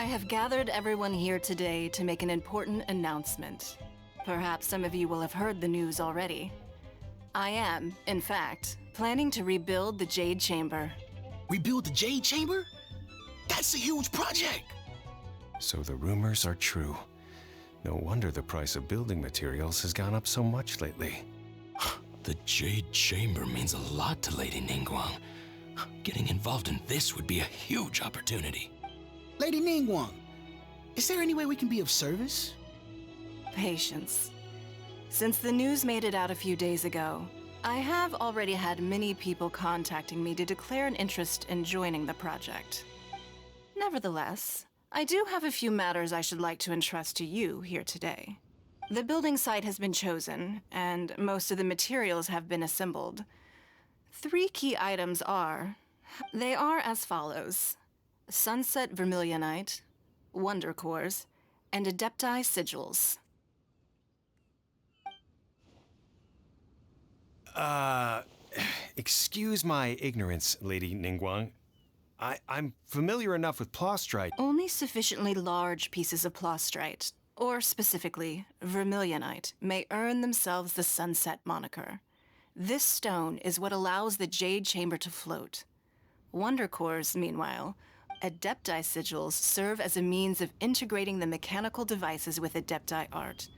I have gathered everyone here today to make an important announcement. Perhaps some of you will have heard the news already. I am, in fact, planning to rebuild the Jade Chamber. Rebuild the Jade Chamber? That's a huge project! So the rumors are true. No wonder the price of building materials has gone up so much lately. The Jade Chamber means a lot to Lady Ningguang. Getting involved in this would be a huge opportunity. Lady Ningguang, is there any way we can be of service? Patience. Since the news made it out a few days ago, I have already had many people contacting me to declare an interest in joining the project. Nevertheless, I do have a few matters I should like to entrust to you here today. The building site has been chosen, and most of the materials have been assembled. 3 key items are... They are as follows: Sunset Vermilionite, Wonder Cores, and Adepti Sigils. Excuse my ignorance, Lady Ningguang. I'm familiar enough with plastrite. Only sufficiently large pieces of plastrite, or specifically vermilionite, may earn themselves the Sunset moniker. This stone is what allows the Jade Chamber to float. Wonder Cores, meanwhile, Adepti Sigils serve as a means of integrating the mechanical devices with Adepti art.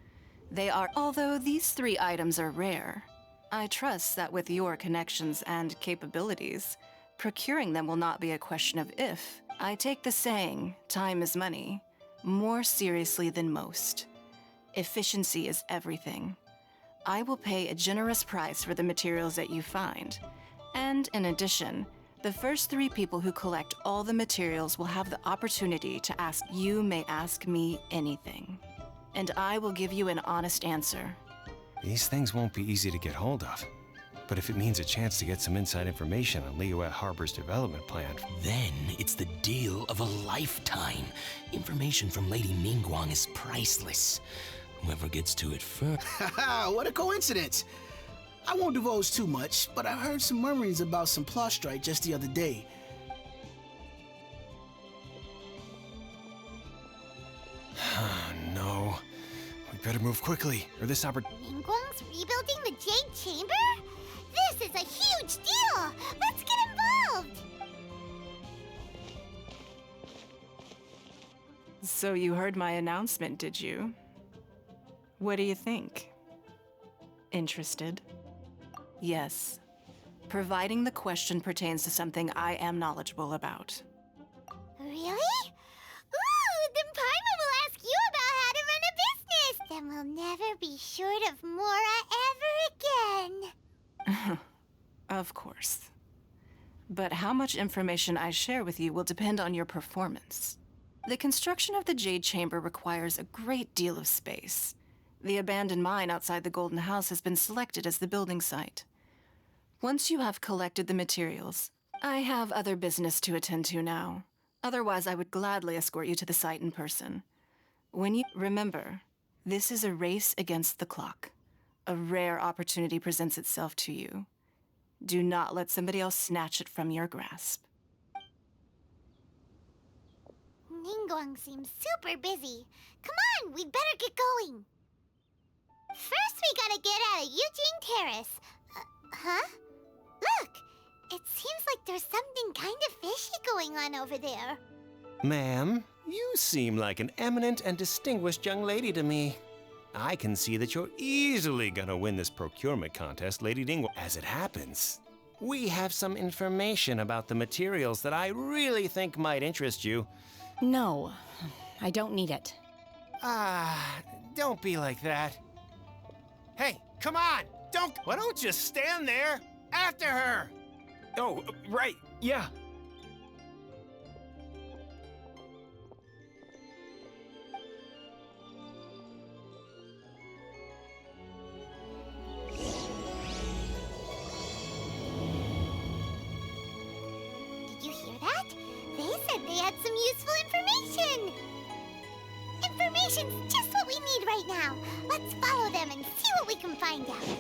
They are, although these 3 items are rare, I trust that with your connections and capabilities, procuring them will not be a question of if. I take the saying, time is money, more seriously than most. Efficiency is everything. I will pay a generous price for the materials that you find. And in addition, the first 3 people who collect all the materials will have the opportunity to ask. You may ask me anything, and I will give you an honest answer. These things won't be easy to get hold of. But if it means a chance to get some inside information on Liyue Harbor's development plan... Then it's the deal of a lifetime. Information from Lady Ningguang is priceless. Whoever gets to it first... Haha, what a coincidence! I won't divulge too much, but I heard some murmurings about some plastrite just the other day. No. We better move quickly, or this opportunity... Ningguang's rebuilding the Jade Chamber? This is a huge deal! Let's get involved! So you heard my announcement, did you? What do you think? Interested? Yes. Providing the question pertains to something I am knowledgeable about. Really? Ooh, then Paimon will ask you about how to run a business! Then we'll never be short of Mora ever again. Of course. But how much information I share with you will depend on your performance. The construction of the Jade Chamber requires a great deal of space. The abandoned mine outside the Golden House has been selected as the building site. Once you have collected the materials, I have other business to attend to now. Otherwise, I would gladly escort you to the site in person. When you remember, this is a race against the clock. A rare opportunity presents itself to you. Do not let somebody else snatch it from your grasp. Ningguang seems super busy. Come on, we'd better get going. First, we gotta get out of Eugene Terrace. Huh? Look! It seems like there's something kind of fishy going on over there. Ma'am, you seem like an eminent and distinguished young lady to me. I can see that you're easily gonna win this procurement contest, Lady Ningguang. As it happens, we have some information about the materials that I really think might interest you. No, I don't need it. Don't be like that. Hey, come on! Why don't you stand there? After her! Oh, right, yeah. Did you hear that? They said they had some useful information. Information's just what we need right now. Let's follow them and see what we can find out.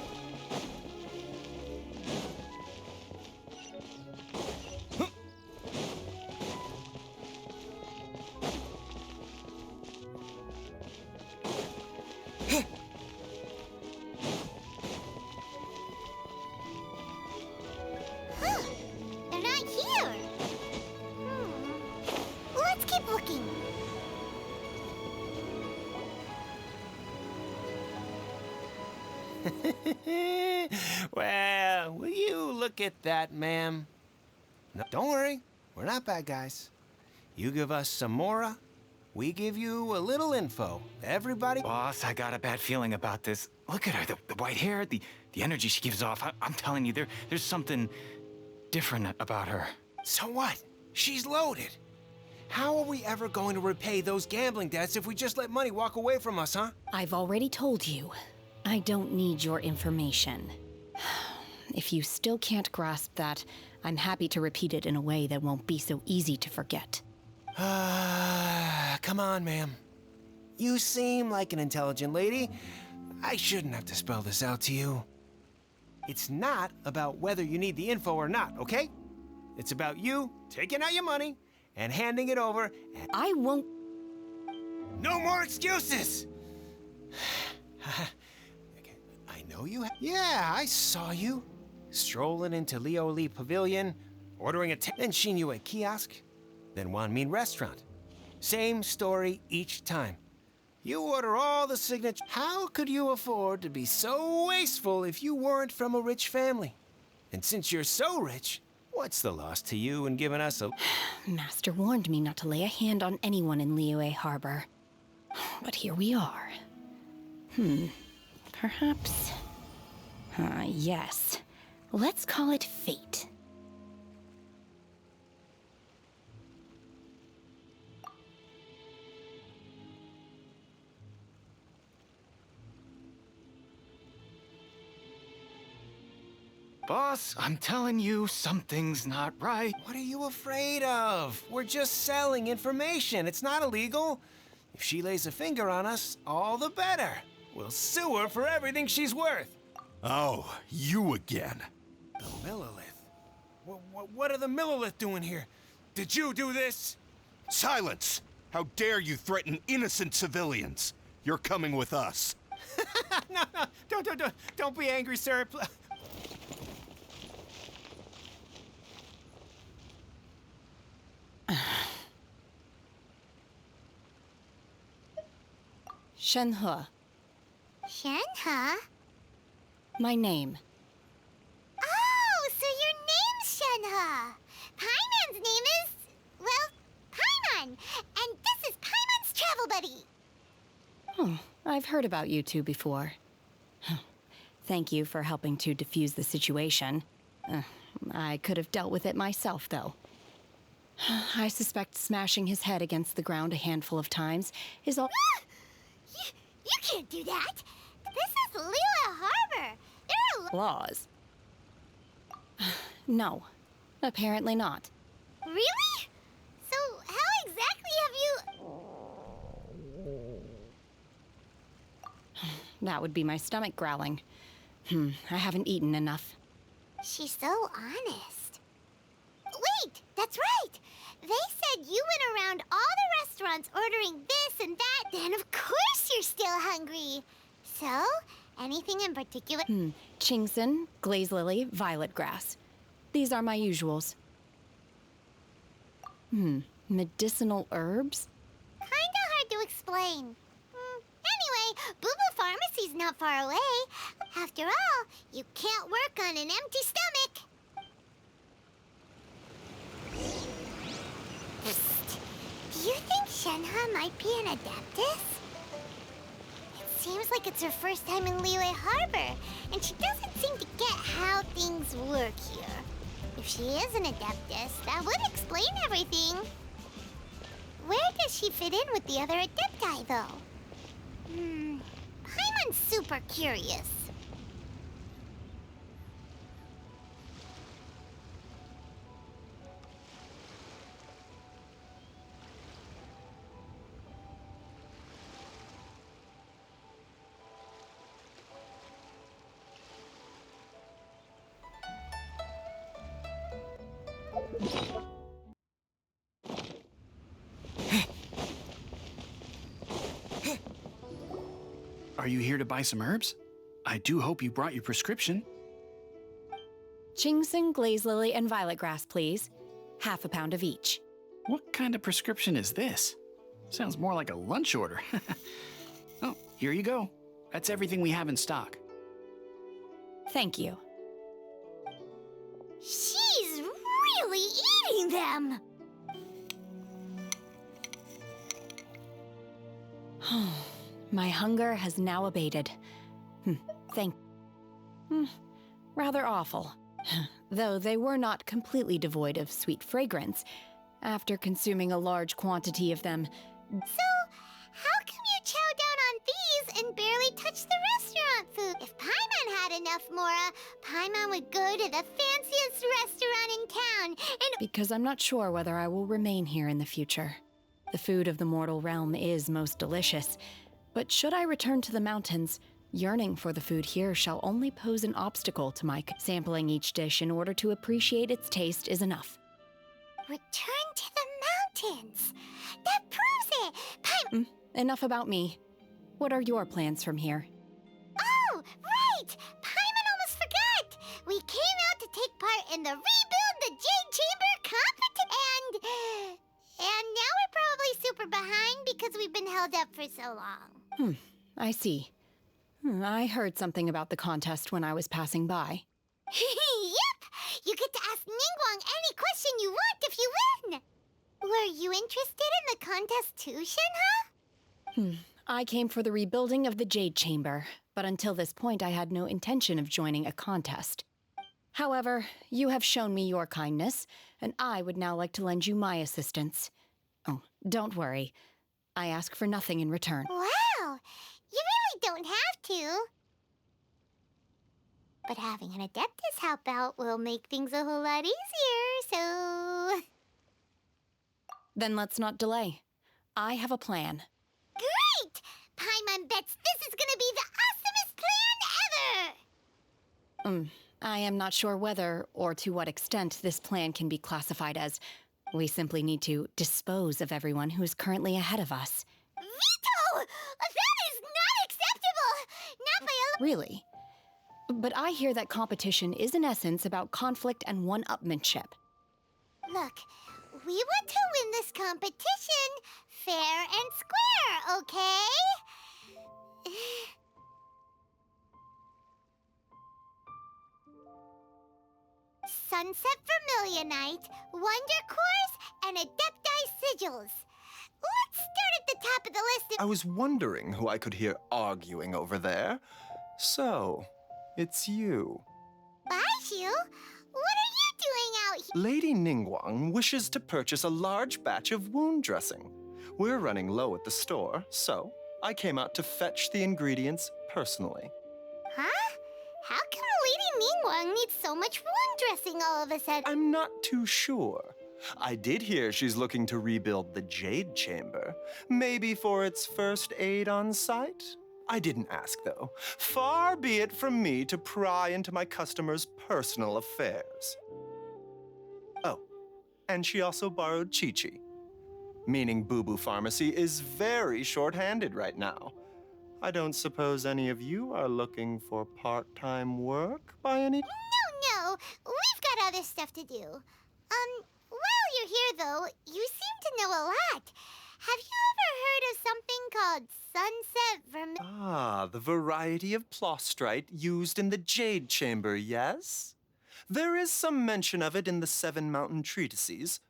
Well, will you look at that, ma'am? No, don't worry, we're not bad guys. You give us some mora, we give you a little info. Everybody... Boss, I got a bad feeling about this. Look at her, the white hair, the energy she gives off. I'm telling you, there's something different about her. So what? She's loaded. How are we ever going to repay those gambling debts if we just let money walk away from us, huh? I've already told you, I don't need your information. If you still can't grasp that, I'm happy to repeat it in a way that won't be so easy to forget. Come on, ma'am. You seem like an intelligent lady. I shouldn't have to spell this out to you. It's not about whether you need the info or not, okay? It's about you taking out your money and handing it over and... I won't... No more excuses! Okay, I know you... Yeah, I saw you. Strolling into Liyue Pavilion, ordering a... Then Shenhe kiosk, then Wanmin restaurant. Same story each time. You order all the signatures. How could you afford to be so wasteful if you weren't from a rich family? And since you're so rich, what's the loss to you in giving us a... Master warned me not to lay a hand on anyone in Liyue Harbor. But here we are. Perhaps... yes. Let's call it fate. Boss, I'm telling you, something's not right. What are you afraid of? We're just selling information. It's not illegal. If she lays a finger on us, all the better. We'll sue her for everything she's worth. Oh, you again. The Millilith? What are the Millilith doing here? Did you do this? Silence! How dare you threaten innocent civilians? You're coming with us. No, don't be angry, sir. Shenhe, Shenhe? my name. Oh, so your name's Shenhe. Paimon's name is, well, Paimon. And this is Paimon's travel buddy. Oh, I've heard about you two before. Thank you for helping to defuse the situation. I could have dealt with it myself, though. I suspect smashing his head against the ground a handful of times is all... You can't do that. This is Liyue Harbor. There are laws. No, apparently not. Really? So how exactly have you... That would be my stomach growling. I haven't eaten enough. She's so honest. Wait, that's right. They said you went around all the restaurants ordering this and that, then of course you're still hungry. So, anything in particular? Chingson, glaze lily, violet grass. These are my usuals. Medicinal herbs? Kinda hard to explain. Anyway, Boo Boo Pharmacy's not far away. After all, you can't work on an empty stomach. Psst. Do you think Shenhe might be an Adeptus? It seems like it's her first time in Liyue Harbor, and she doesn't seem to get how things work here. If she is an Adeptus, that would explain everything. Where does she fit in with the other Adepti, though? Paimon's super curious. Are you here to buy some herbs? I do hope you brought your prescription. Chingson, glaze lily, and violet grass, please. Half a pound of each. What kind of prescription is this? Sounds more like a lunch order. Oh, here you go. That's everything we have in stock. Thank you. She's really eating them! My hunger has now abated. Thank... Rather awful. Though they were not completely devoid of sweet fragrance. After consuming a large quantity of them... So, how come you chow down on these and barely touch the restaurant food? If Paimon had enough Mora, Paimon would go to the fanciest restaurant in town and... Because I'm not sure whether I will remain here in the future. The food of the mortal realm is most delicious, but should I return to the mountains, yearning for the food here shall only pose an obstacle to my sampling each dish in order to appreciate its taste is enough. Return to the mountains! That proves it! Enough about me. What are your plans from here? Oh, right! Paimon almost forgot! We came out to take part in the Rebuild the Jade Chamber competition, and now we're probably super behind because we've been held up for so long. I see. I heard something about the contest when I was passing by. Yep! You get to ask Ningguang any question you want if you win! Were you interested in the contest too, Shenhe? I came for the rebuilding of the Jade Chamber, but until this point I had no intention of joining a contest. However, you have shown me your kindness, and I would now like to lend you my assistance. Oh, don't worry. I ask for nothing in return. Wow! You really don't have to. But having an Adeptus help out will make things a whole lot easier, so... Then let's not delay. I have a plan. Great! Paimon bets this is gonna be the awesomest plan ever! I am not sure whether or to what extent this plan can be classified as we simply need to dispose of everyone who is currently ahead of us. Veto! That is not acceptable! Not by a... Really? But I hear that competition is in essence about conflict and one-upmanship. Look, we want to win this competition fair and square, okay? Sunset Vermilionite, Wonder Cores, and Adepti Sigils. Let's start at the top of the list I was wondering who I could hear arguing over there. So, it's you. Baiju? What are you doing out here? Lady Ningguang wishes to purchase a large batch of wound dressing. We're running low at the store, so I came out to fetch the ingredients personally. Huh? How come Lady Ningguang needs so much wound dressing all of a sudden? I'm not too sure. I did hear she's looking to rebuild the Jade Chamber. Maybe for its first aid on site? I didn't ask, though. Far be it from me to pry into my customers' personal affairs. Oh, and she also borrowed Chi-Chi, meaning Boo Boo Pharmacy is very short-handed right now. I don't suppose any of you are looking for part-time work by any... No, we've got other stuff to do. While you're here, though, you seem to know a lot. Have you ever heard of something called Sunset Ah, the variety of plostrite used in the Jade Chamber, yes? There is some mention of it in the Seven Mountain Treatises.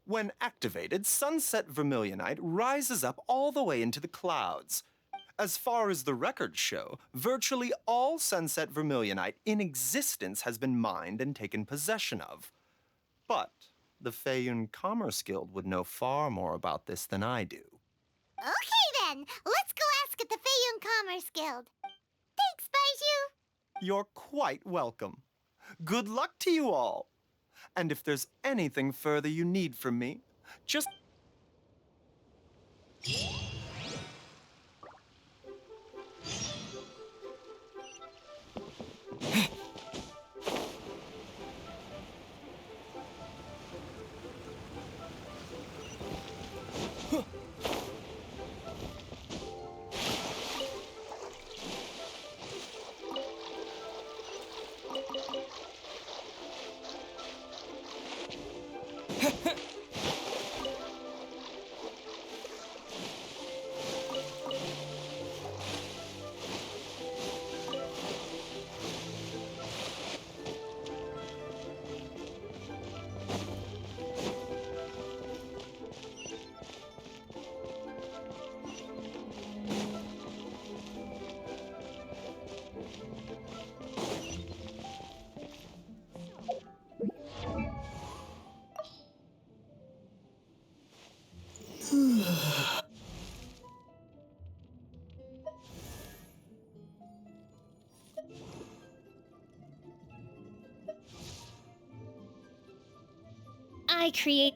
When activated, Sunset Vermilionite rises up all the way into the clouds. As far as the records show, virtually all Sunset Vermilionite in existence has been mined and taken possession of. But the Feiyun Commerce Guild would know far more about this than I do. Okay, then. Let's go ask at the Feiyun Commerce Guild. Thanks, Baiju. You're quite welcome. Good luck to you all. And if there's anything further you need from me, just... I create.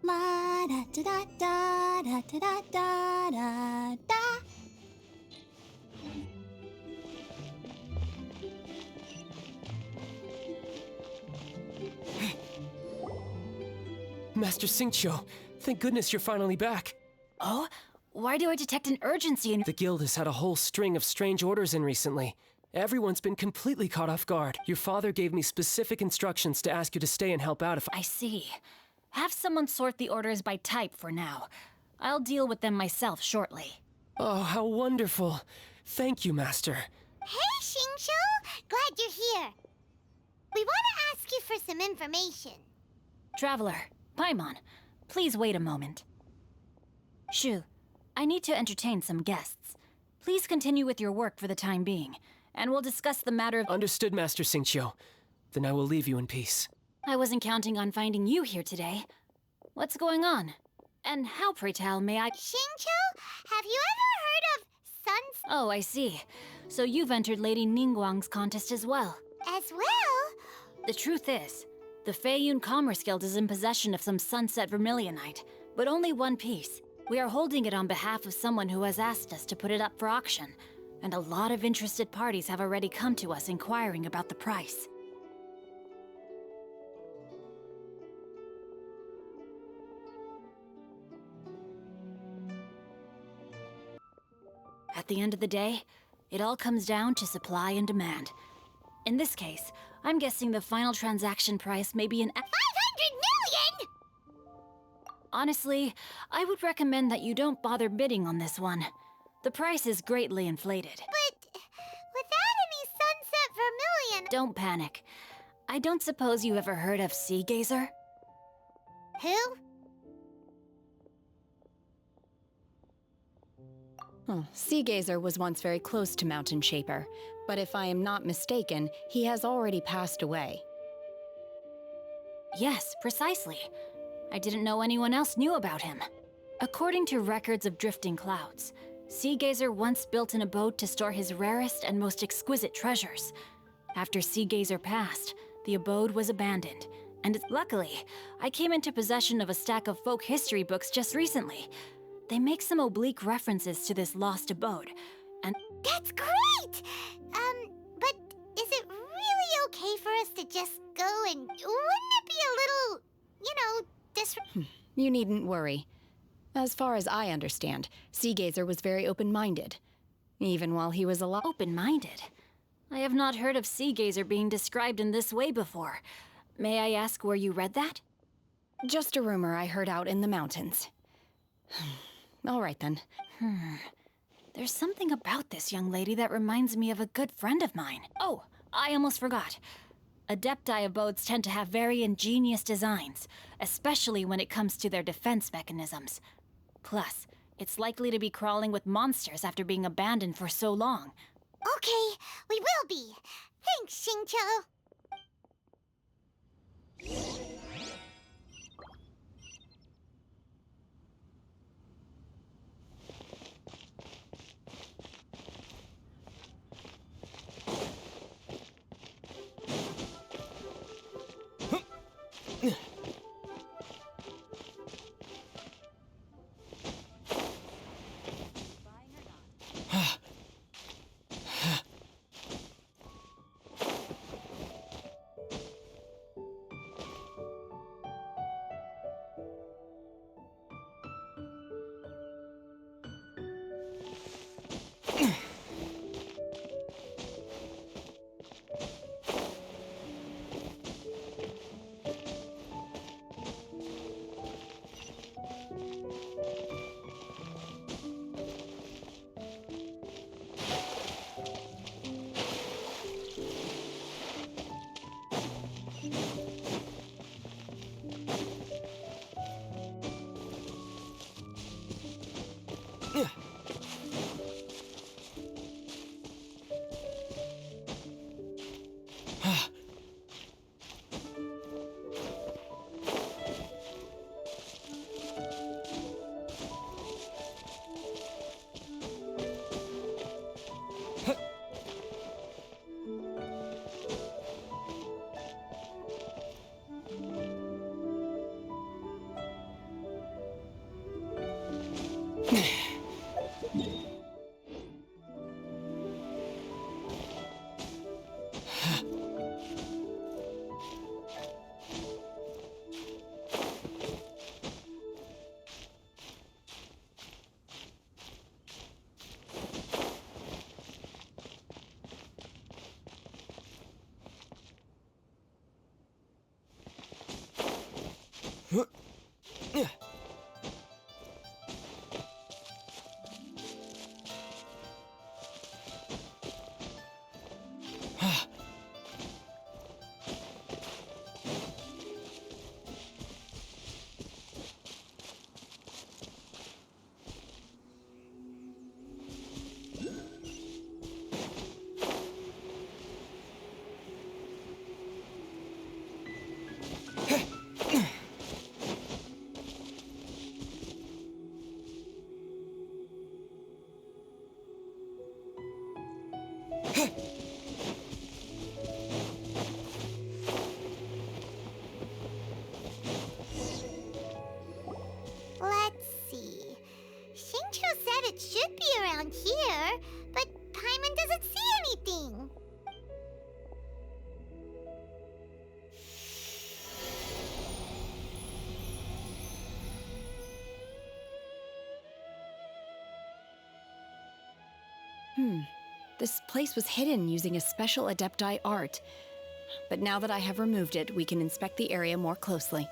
La da da da da da da da da da. Master Xingqiu, thank goodness you're finally back. Oh? Why do I detect an urgency in— The guild has had a whole string of strange orders in recently. Everyone's been completely caught off guard. Your father gave me specific instructions to ask you to stay and help out if I see. Have someone sort the orders by type for now. I'll deal with them myself shortly. Oh, how wonderful. Thank you, Master. Hey, Xingqiu! Glad you're here. We want to ask you for some information. Traveler, Paimon, please wait a moment. Shu, I need to entertain some guests. Please continue with your work for the time being, and we'll discuss the matter of— Understood, Master Xingqiu. Then I will leave you in peace. I wasn't counting on finding you here today. What's going on? And how, pray tell, may I— Xingqiu, have you ever heard of Sun's— Oh, I see. So you've entered Lady Ningguang's contest as well. as well? The truth is, the Feiyun Commerce Guild is in possession of some sunset vermilionite, but only one piece. We are holding it on behalf of someone who has asked us to put it up for auction, and a lot of interested parties have already come to us inquiring about the price. At the end of the day, it all comes down to supply and demand. In this case, I'm guessing the final transaction price may be an— 500 million?! Honestly, I would recommend that you don't bother bidding on this one. The price is greatly inflated. But without any sunset vermilion— Don't panic. I don't suppose you ever heard of Sea Gazer? Who? Sea Gazer was once very close to Mountain Shaper, but if I am not mistaken, he has already passed away. Yes, precisely. I didn't know anyone else knew about him. According to records of drifting clouds, Sea Gazer once built an abode to store his rarest and most exquisite treasures. After Sea Gazer passed, the abode was abandoned, and luckily, I came into possession of a stack of folk history books just recently. They make some oblique references to this lost abode, and— That's great! But is it really okay for us to just go and— Wouldn't it be a little, You needn't worry. As far as I understand, Sea Gazer was very open-minded. Even while he was alive— Open-minded? I have not heard of Sea Gazer being described in this way before. May I ask where you read that? Just a rumor I heard out in the mountains. All right, then. There's something about this young lady that reminds me of a good friend of mine. Oh, I almost forgot. Adepti abodes tend to have very ingenious designs, especially when it comes to their defense mechanisms. Plus, it's likely to be crawling with monsters after being abandoned for so long. Okay, we will be. Thanks, Xingqiu. Let's see. Shincho said it should be around here, but Paimon doesn't see anything. This place was hidden using a special Adepti art. But now that I have removed it, we can inspect the area more closely.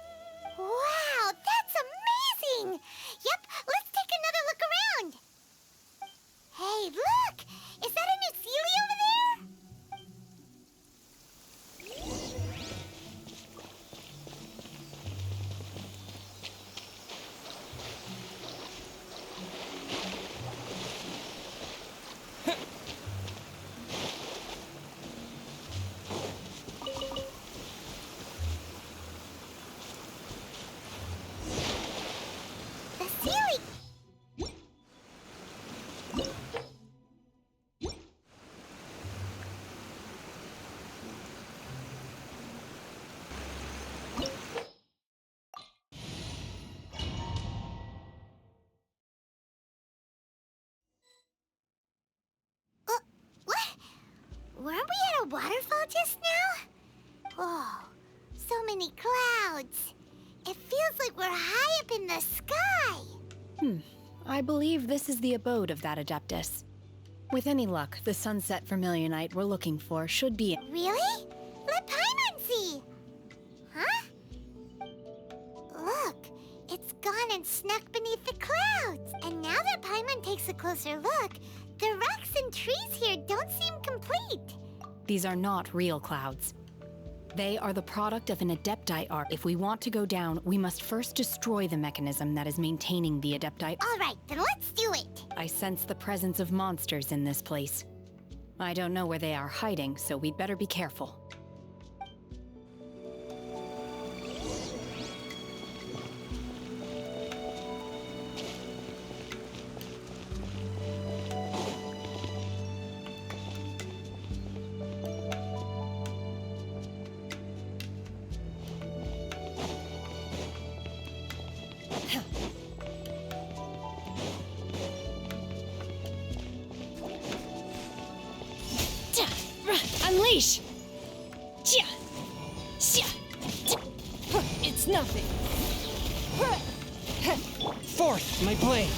Wow, that's amazing! Yep, let's take another look around. Hey, look! Is that a new Sealy over there? The Sealy! What? Weren't we at a waterfall just now? Oh, so many clouds. It feels like we're high up in the sky. I believe this is the abode of that Adeptus. With any luck, the sunset vermilionite we're looking for should be... Really? Let Paimon see. Huh? Look, it's gone and snuck beneath the clouds. And now that Paimon takes a closer look, the rocks and trees here don't seem complete. These are not real clouds. They are the product of an Adepti art. If we want to go down, we must first destroy the mechanism that is maintaining the Adepti. All right, then let's do it. I sense the presence of monsters in this place. I don't know where they are hiding, so we'd better be careful. Unleash! It's nothing. Forth, my blade!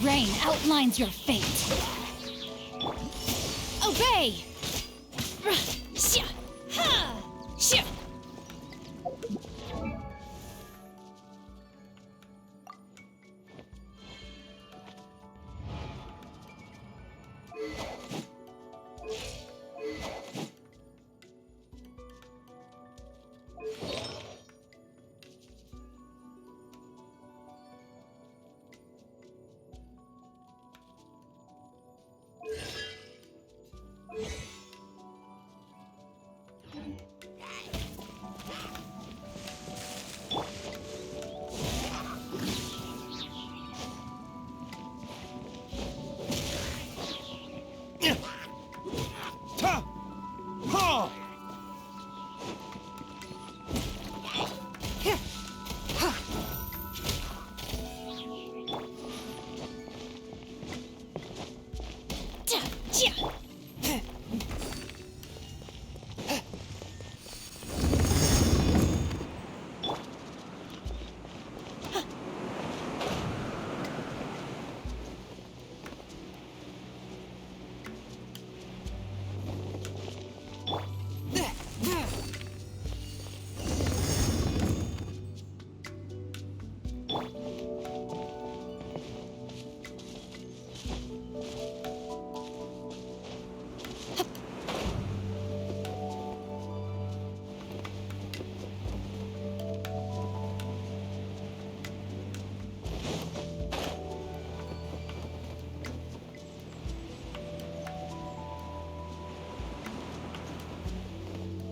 Rain outlines your fate. Obey!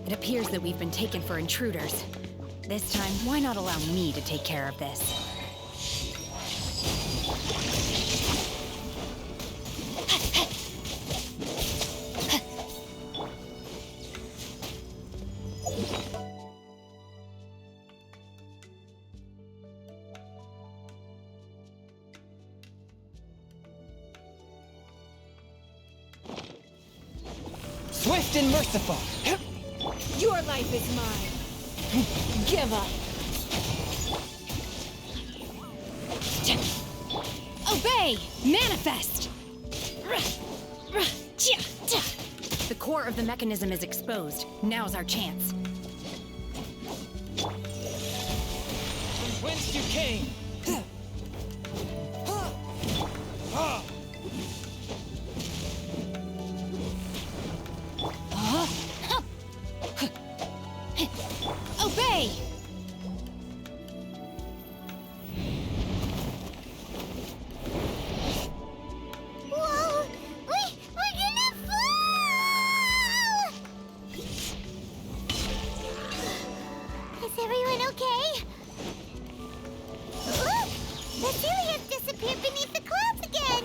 It appears that we've been taken for intruders. This time, why not allow me to take care of this? Swift and merciful! Your life is mine! Give up! Obey! Manifest! The core of the mechanism is exposed. Now's our chance. From whence you came! Obey! Whoa! We're gonna fall! Is everyone okay? Look! The ceiling has disappeared beneath the clouds again!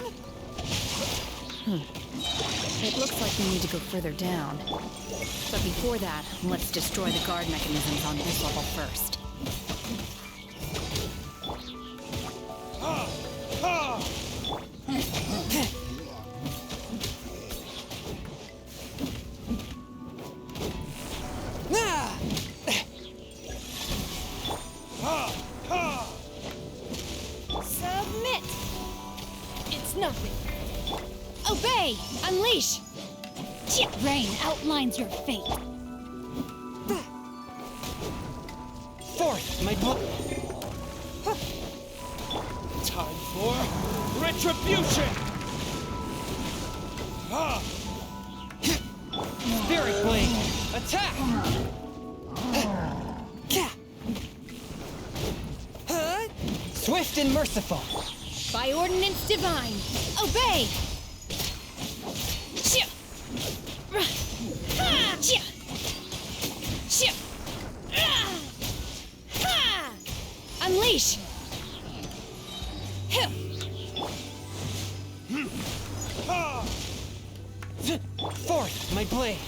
It looks like we need to go further down. But before that, let's destroy the guard mechanisms on this level first. Submit! It's nothing. Obey! Unleash! Rain outlines your fate. Forth, my book! Time for retribution! Spirit Blade, attack! Swift and merciful! By ordinance divine, obey! Unleash! Forth, my blade!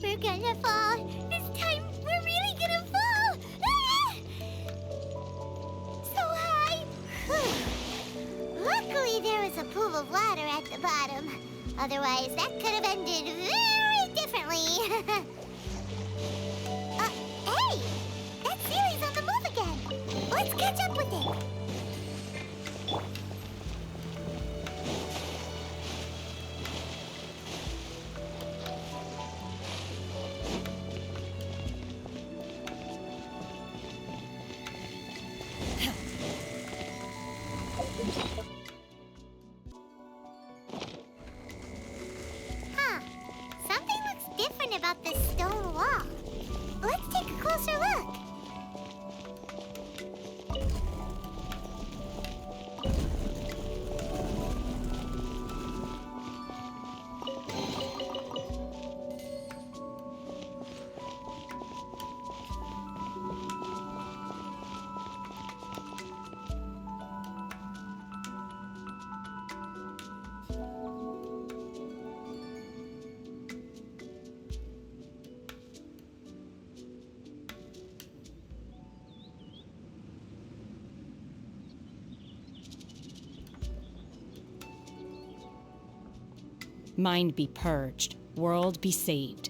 We're gonna fall! This time, we're really gonna fall! Ah! So high! Luckily, there was a pool of water at the bottom. Otherwise, that could have ended very differently. Hey! That ceiling's on the move again! Let's catch up with it! Huh. Something looks different about this stone wall. Let's take a closer look. Mind be purged, world be saved.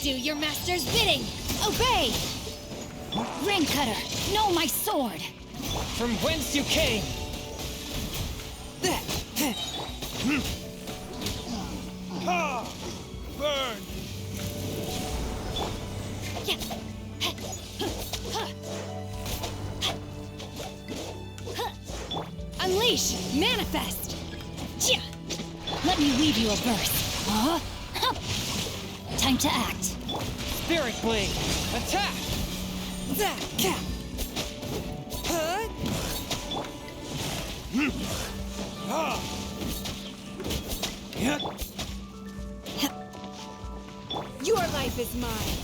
Do your master's bidding! Obey! Ring cutter, know my sword! From whence you came! Ha! Burn! Unleash! Manifest! Let me weave you a verse. Time to act. Spirit Blade! Attack! Your life is mine.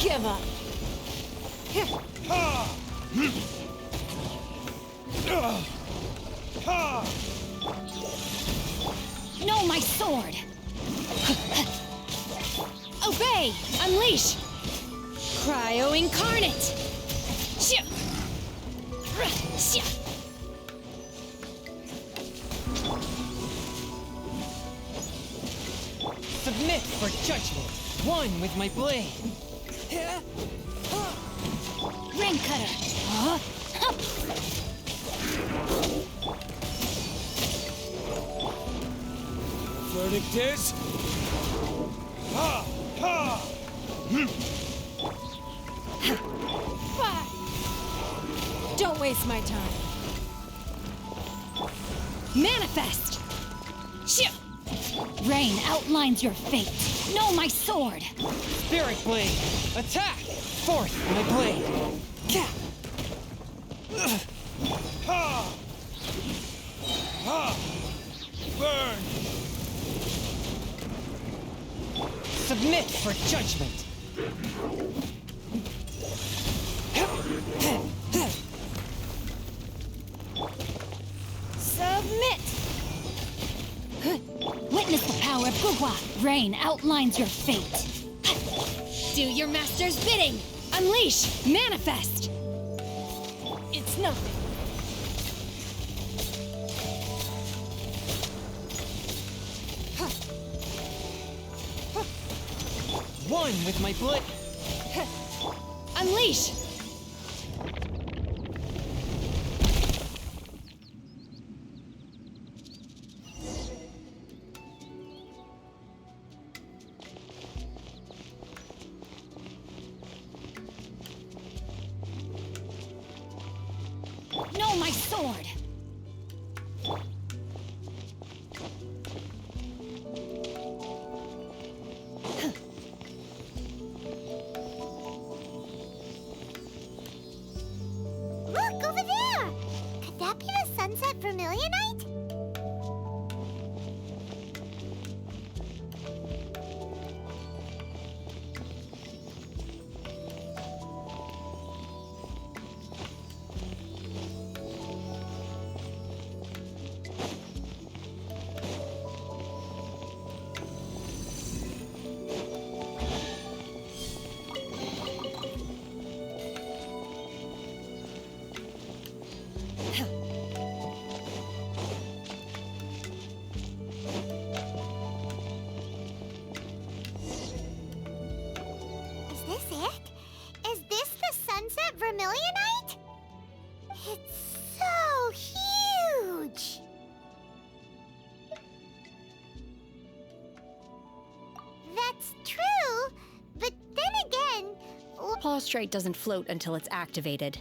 Give up. Know my sword! Obey! Unleash! Cryo Incarnate! Submit for judgment. One with my blade. Ring cutter! Verdict is... Ha! Ha! Don't waste my time. Manifest! Rain outlines your fate. Know my sword! Spirit Blade! Attack! Forth my blade! Ha! Ha! Burn! Submit for judgment! Submit! Witness the power of Gugwa. Rain outlines your fate. Do your master's bidding. Unleash. Manifest. It's nothing. One with my blade. Unleash. Know my sword! Look, over there! Could that be the sunset vermilionite? Is this it? Is this the sunset vermilionite? It's so huge! That's true, but then again... Plaustrite doesn't float until it's activated.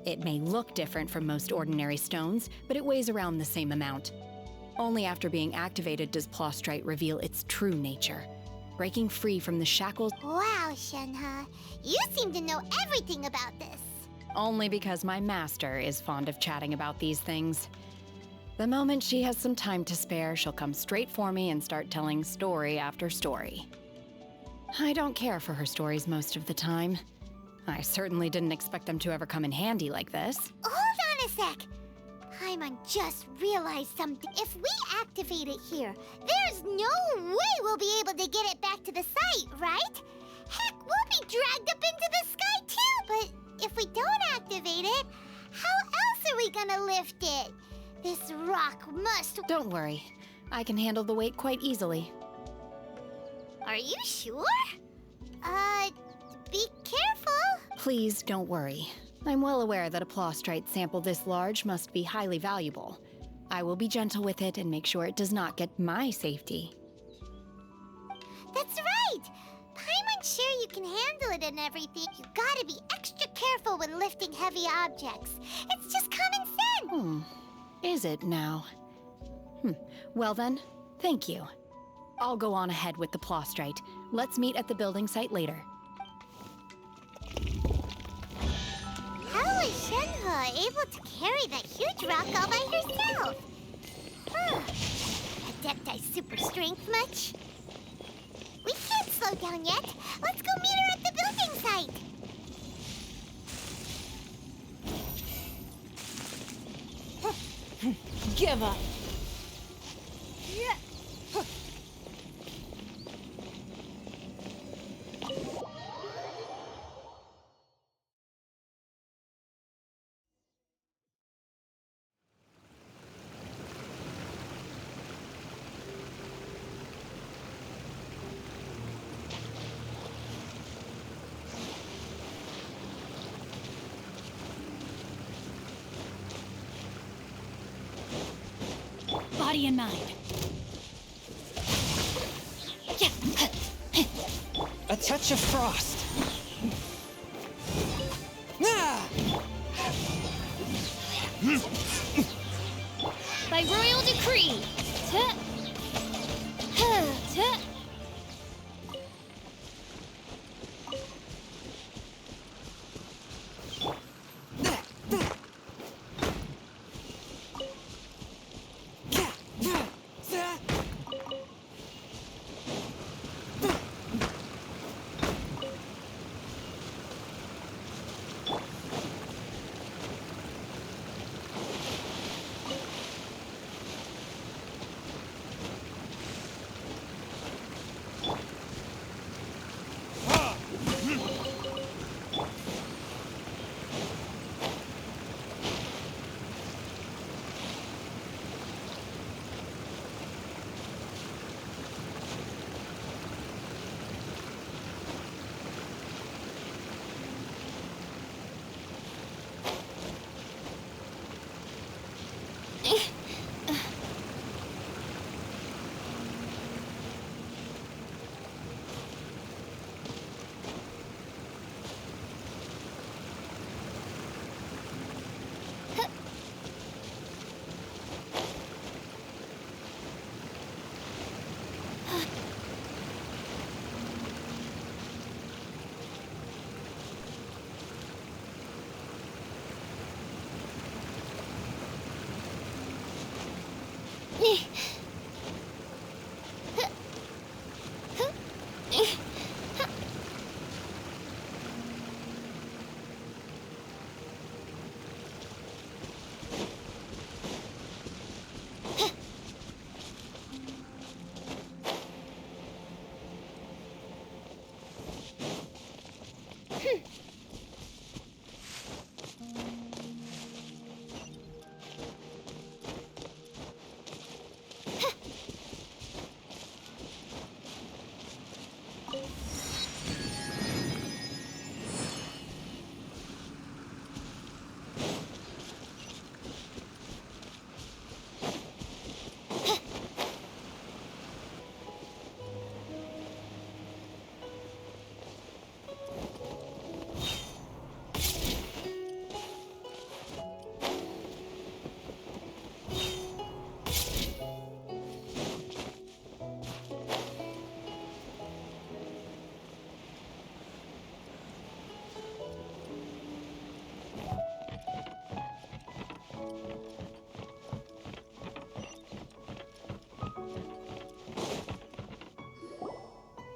It may look different from most ordinary stones, but it weighs around the same amount. Only after being activated does Plaustrite reveal its true nature, breaking free from the shackles. Wow, Shenhe, you seem to know everything about this. Only because my master is fond of chatting about these things. The moment she has some time to spare, she'll come straight for me and start telling story after story. I don't care for her stories most of the time. I certainly didn't expect them to ever come in handy like this. Hold on a sec. Paimon just realized something. If we activate it here, there's no way we'll be able to get it back to the site, right? Heck, we'll be dragged up into the sky too! But if we don't activate it, how else are we gonna lift it? This rock must... Don't worry. I can handle the weight quite easily. Are you sure? Be careful. Please don't worry. I'm well aware that a plostrite sample this large must be highly valuable. I will be gentle with it and make sure it does not get my safety. That's right! Paimon's sure you can handle it and everything. You gotta be extra careful when lifting heavy objects. It's just common sense! Is it now? Well then, thank you. I'll go on ahead with the plostrite. Let's meet at the building site later. How is Shenhe able to carry that huge rock all by herself? Adepti super strength much? We can't slow down yet. Let's go meet her at the building site. Give up. Body and mind. A touch of frost. Ah! By royal decree.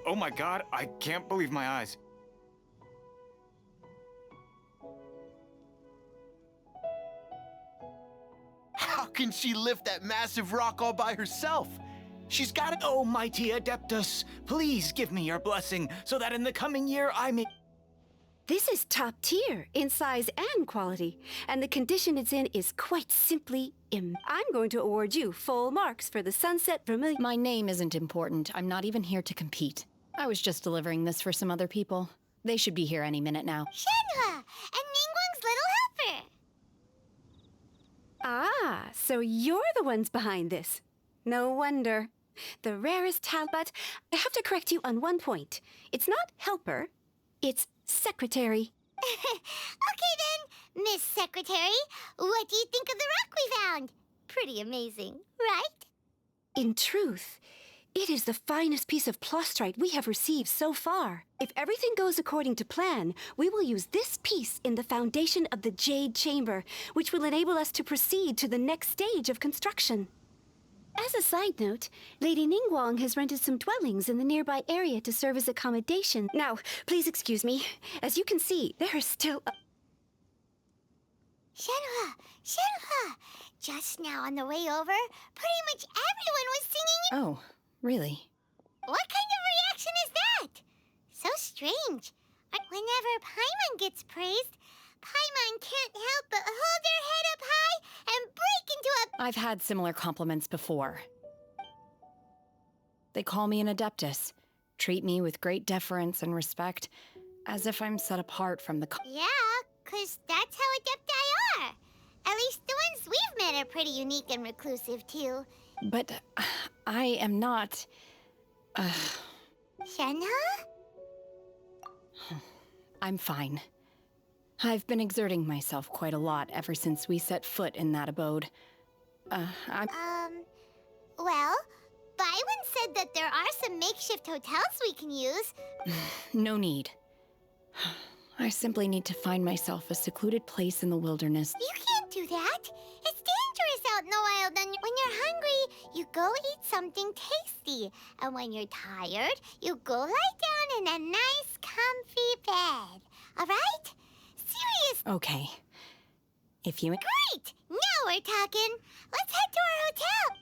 Oh my god, I can't believe my eyes. How can she lift that massive rock all by herself? She's got it. Oh, mighty Adeptus, please give me your blessing so that in the coming year I may... This is top tier in size and quality, and the condition it's in is quite simply I'm going to award you full marks for the Sunset Vermilion. My name isn't important. I'm not even here to compete. I was just delivering this for some other people. They should be here any minute now. Shenhe! And Ningguang's little helper! Ah, so you're the ones behind this. No wonder. The rarest talent, but I have to correct you on one point. It's not helper, it's secretary. Okay then, Miss Secretary, what do you think of the rock we found? Pretty amazing, right? In truth, it is the finest piece of plastrite we have received so far. If everything goes according to plan, we will use this piece in the foundation of the Jade Chamber, which will enable us to proceed to the next stage of construction. As a side note, Lady Ningguang has rented some dwellings in the nearby area to serve as accommodation. Now, please excuse me. As you can see, there is still a... Shenhe! Shenhe! Just now on the way over, pretty much everyone was singing. Oh, really? What kind of reaction is that? So strange. Whenever Paimon gets praised, Paimon can't help but hold their head up high and break into a... I've had similar compliments before. They call me an adeptus, treat me with great deference and respect, as if I'm set apart from the... Yeah, 'cause that's how adepti are. At least the ones we've met are pretty unique and reclusive, too. But I am not... Shenhe? I'm fine. I've been exerting myself quite a lot ever since we set foot in that abode. Well, Byron said that there are some makeshift hotels we can use. No need. I simply need to find myself a secluded place in the wilderness. You can't do that. It's dangerous out in the wild, and when you're hungry, you go eat something tasty. And when you're tired, you go lie down in a nice, comfy bed. All right? Serious. Okay. If you... Great! Now we're talking. Let's head to our hotel.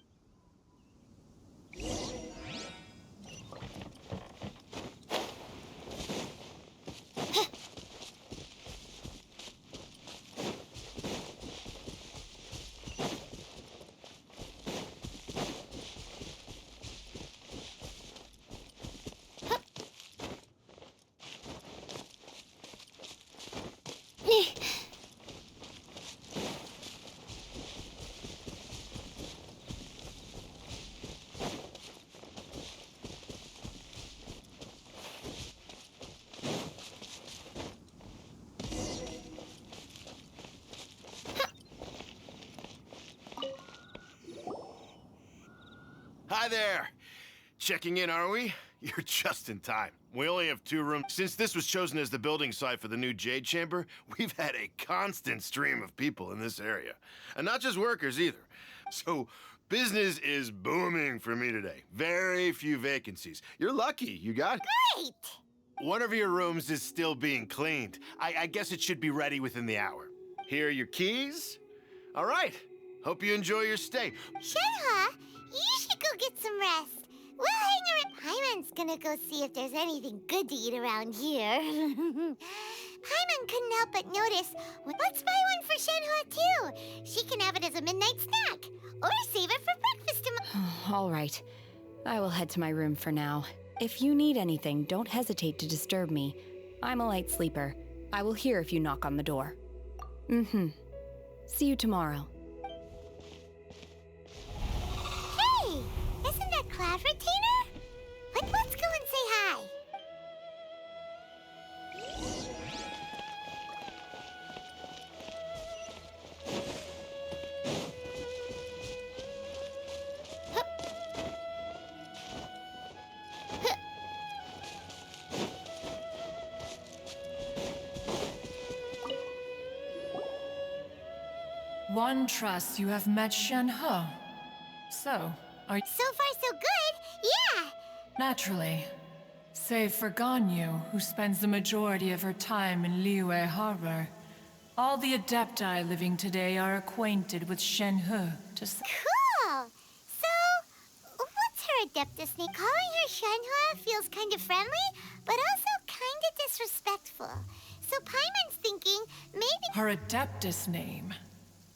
Hi there! Checking in, are we? You're just in time. We only have 2 rooms. Since this was chosen as the building site for the new Jade Chamber, we've had a constant stream of people in this area. And not just workers either. So, business is booming for me today. Very few vacancies. You're lucky, you got... Great! One of your rooms is still being cleaned. I guess it should be ready within the hour. Here are your keys. All right. Hope you enjoy your stay. Shenhe, you should go get some rest. We'll hang around. Paimon's gonna go see if there's anything good to eat around here. Paimon couldn't help but notice. Let's buy one for Shenhe, too. She can have it as a midnight snack. Or save it for breakfast tomorrow. All right. I will head to my room for now. If you need anything, don't hesitate to disturb me. I'm a light sleeper. I will hear if you knock on the door. See you tomorrow. Hey! Isn't that Cloud Retainer? Let's go and say hi. One trusts you have met Shenhe. So, are you... So far, so good. Yeah. Naturally. Save for Ganyu, who spends the majority of her time in Liyue Harbor. All the Adepti living today are acquainted with Shenhe. Cool. So, what's her Adeptus name? Calling her Shenhe feels kind of friendly, but also kind of disrespectful. So Paimon's thinking maybe... Her Adeptus name?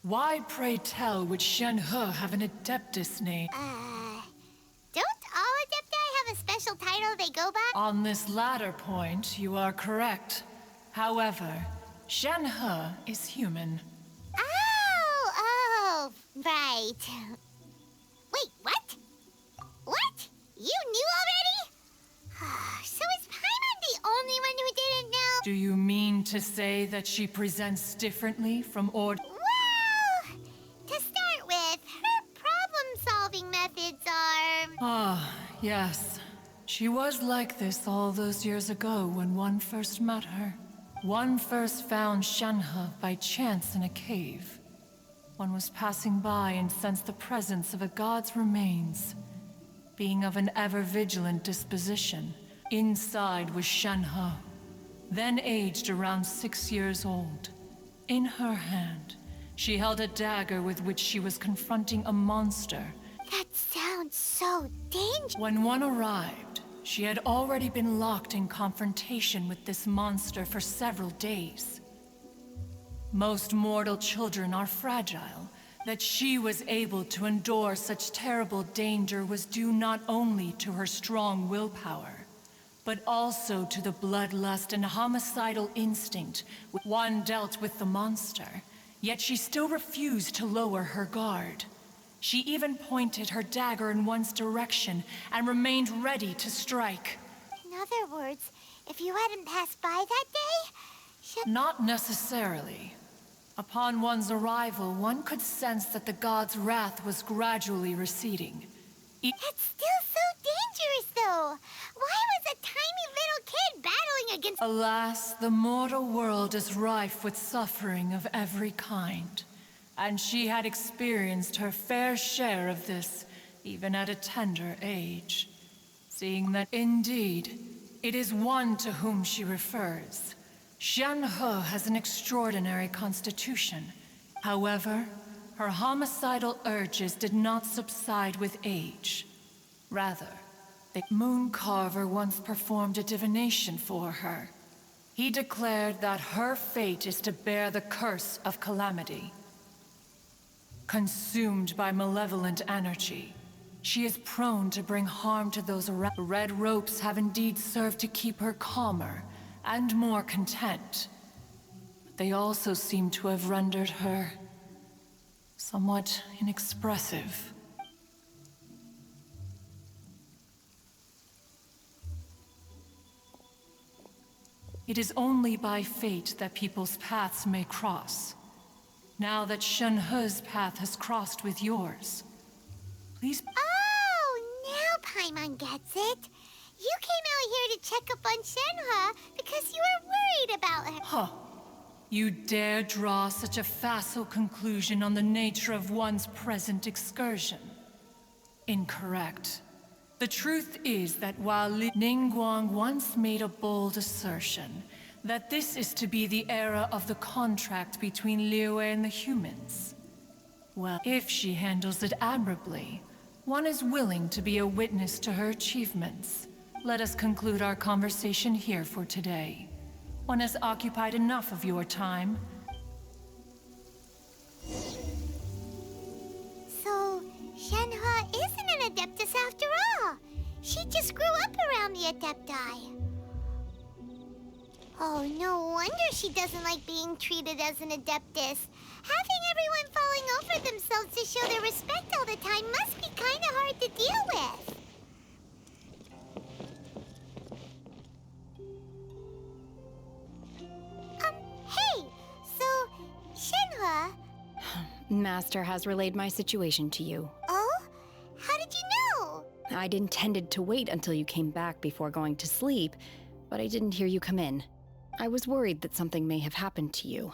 Why, pray tell, would Shenhe have an Adeptus name? Don't all Adepti have a special title title they go by? On this latter point, you are correct. However, Shenhe is human. Oh, right. Wait, what? What? You knew already? So is Paimon the only one who didn't know? Do you mean to say that she presents differently from Well, to start with, her problem-solving methods are... Ah, yes. She was like this all those years ago when one first met her. One first found Shenhe by chance in a cave. One was passing by and sensed the presence of a god's remains. Being of an ever-vigilant disposition, inside was Shenhe, then aged around 6 years old. In her hand, she held a dagger with which she was confronting a monster. That sounds so dangerous. When one arrived, she had already been locked in confrontation with this monster for several days. Most mortal children are fragile. That she was able to endure such terrible danger was due not only to her strong willpower, but also to the bloodlust and homicidal instinct one dealt with the monster. Yet she still refused to lower her guard. She even pointed her dagger in one's direction and remained ready to strike. In other words, if you hadn't passed by that day, Not necessarily. Upon one's arrival, one could sense that the god's wrath was gradually receding. That's still so dangerous, though. Why was a tiny little kid battling against... Alas, the mortal world is rife with suffering of every kind. And she had experienced her fair share of this, even at a tender age. Seeing that indeed, it is one to whom she refers. Shenhe has an extraordinary constitution. However, her homicidal urges did not subside with age. Rather, the Moon Carver once performed a divination for her. He declared that her fate is to bear the curse of calamity. Consumed by malevolent energy, she is prone to bring harm to those around. The red ropes have indeed served to keep her calmer and more content. But they also seem to have rendered her somewhat inexpressive. It is only by fate that people's paths may cross. Now that Shenhe's path has crossed with yours, please... Oh, now Paimon gets it. You came out here to check up on Shenhe because you were worried about her. Huh. You dare draw such a facile conclusion on the nature of one's present excursion? Incorrect. The truth is that while Ningguang once made a bold assertion that this is to be the era of the contract between Liyue and the humans, well, if she handles it admirably, one is willing to be a witness to her achievements. Let us conclude our conversation here for today. One has occupied enough of your time. So, Shenhe isn't an Adeptus after all. She just grew up around the Adepti. Oh, no wonder she doesn't like being treated as an Adeptus. Having everyone falling over themselves to show their respect all the time must be kinda hard to deal with. Hey! So, Shenhe... Master has relayed my situation to you. Oh? How did you know? I'd intended to wait until you came back before going to sleep, but I didn't hear you come in. I was worried that something may have happened to you.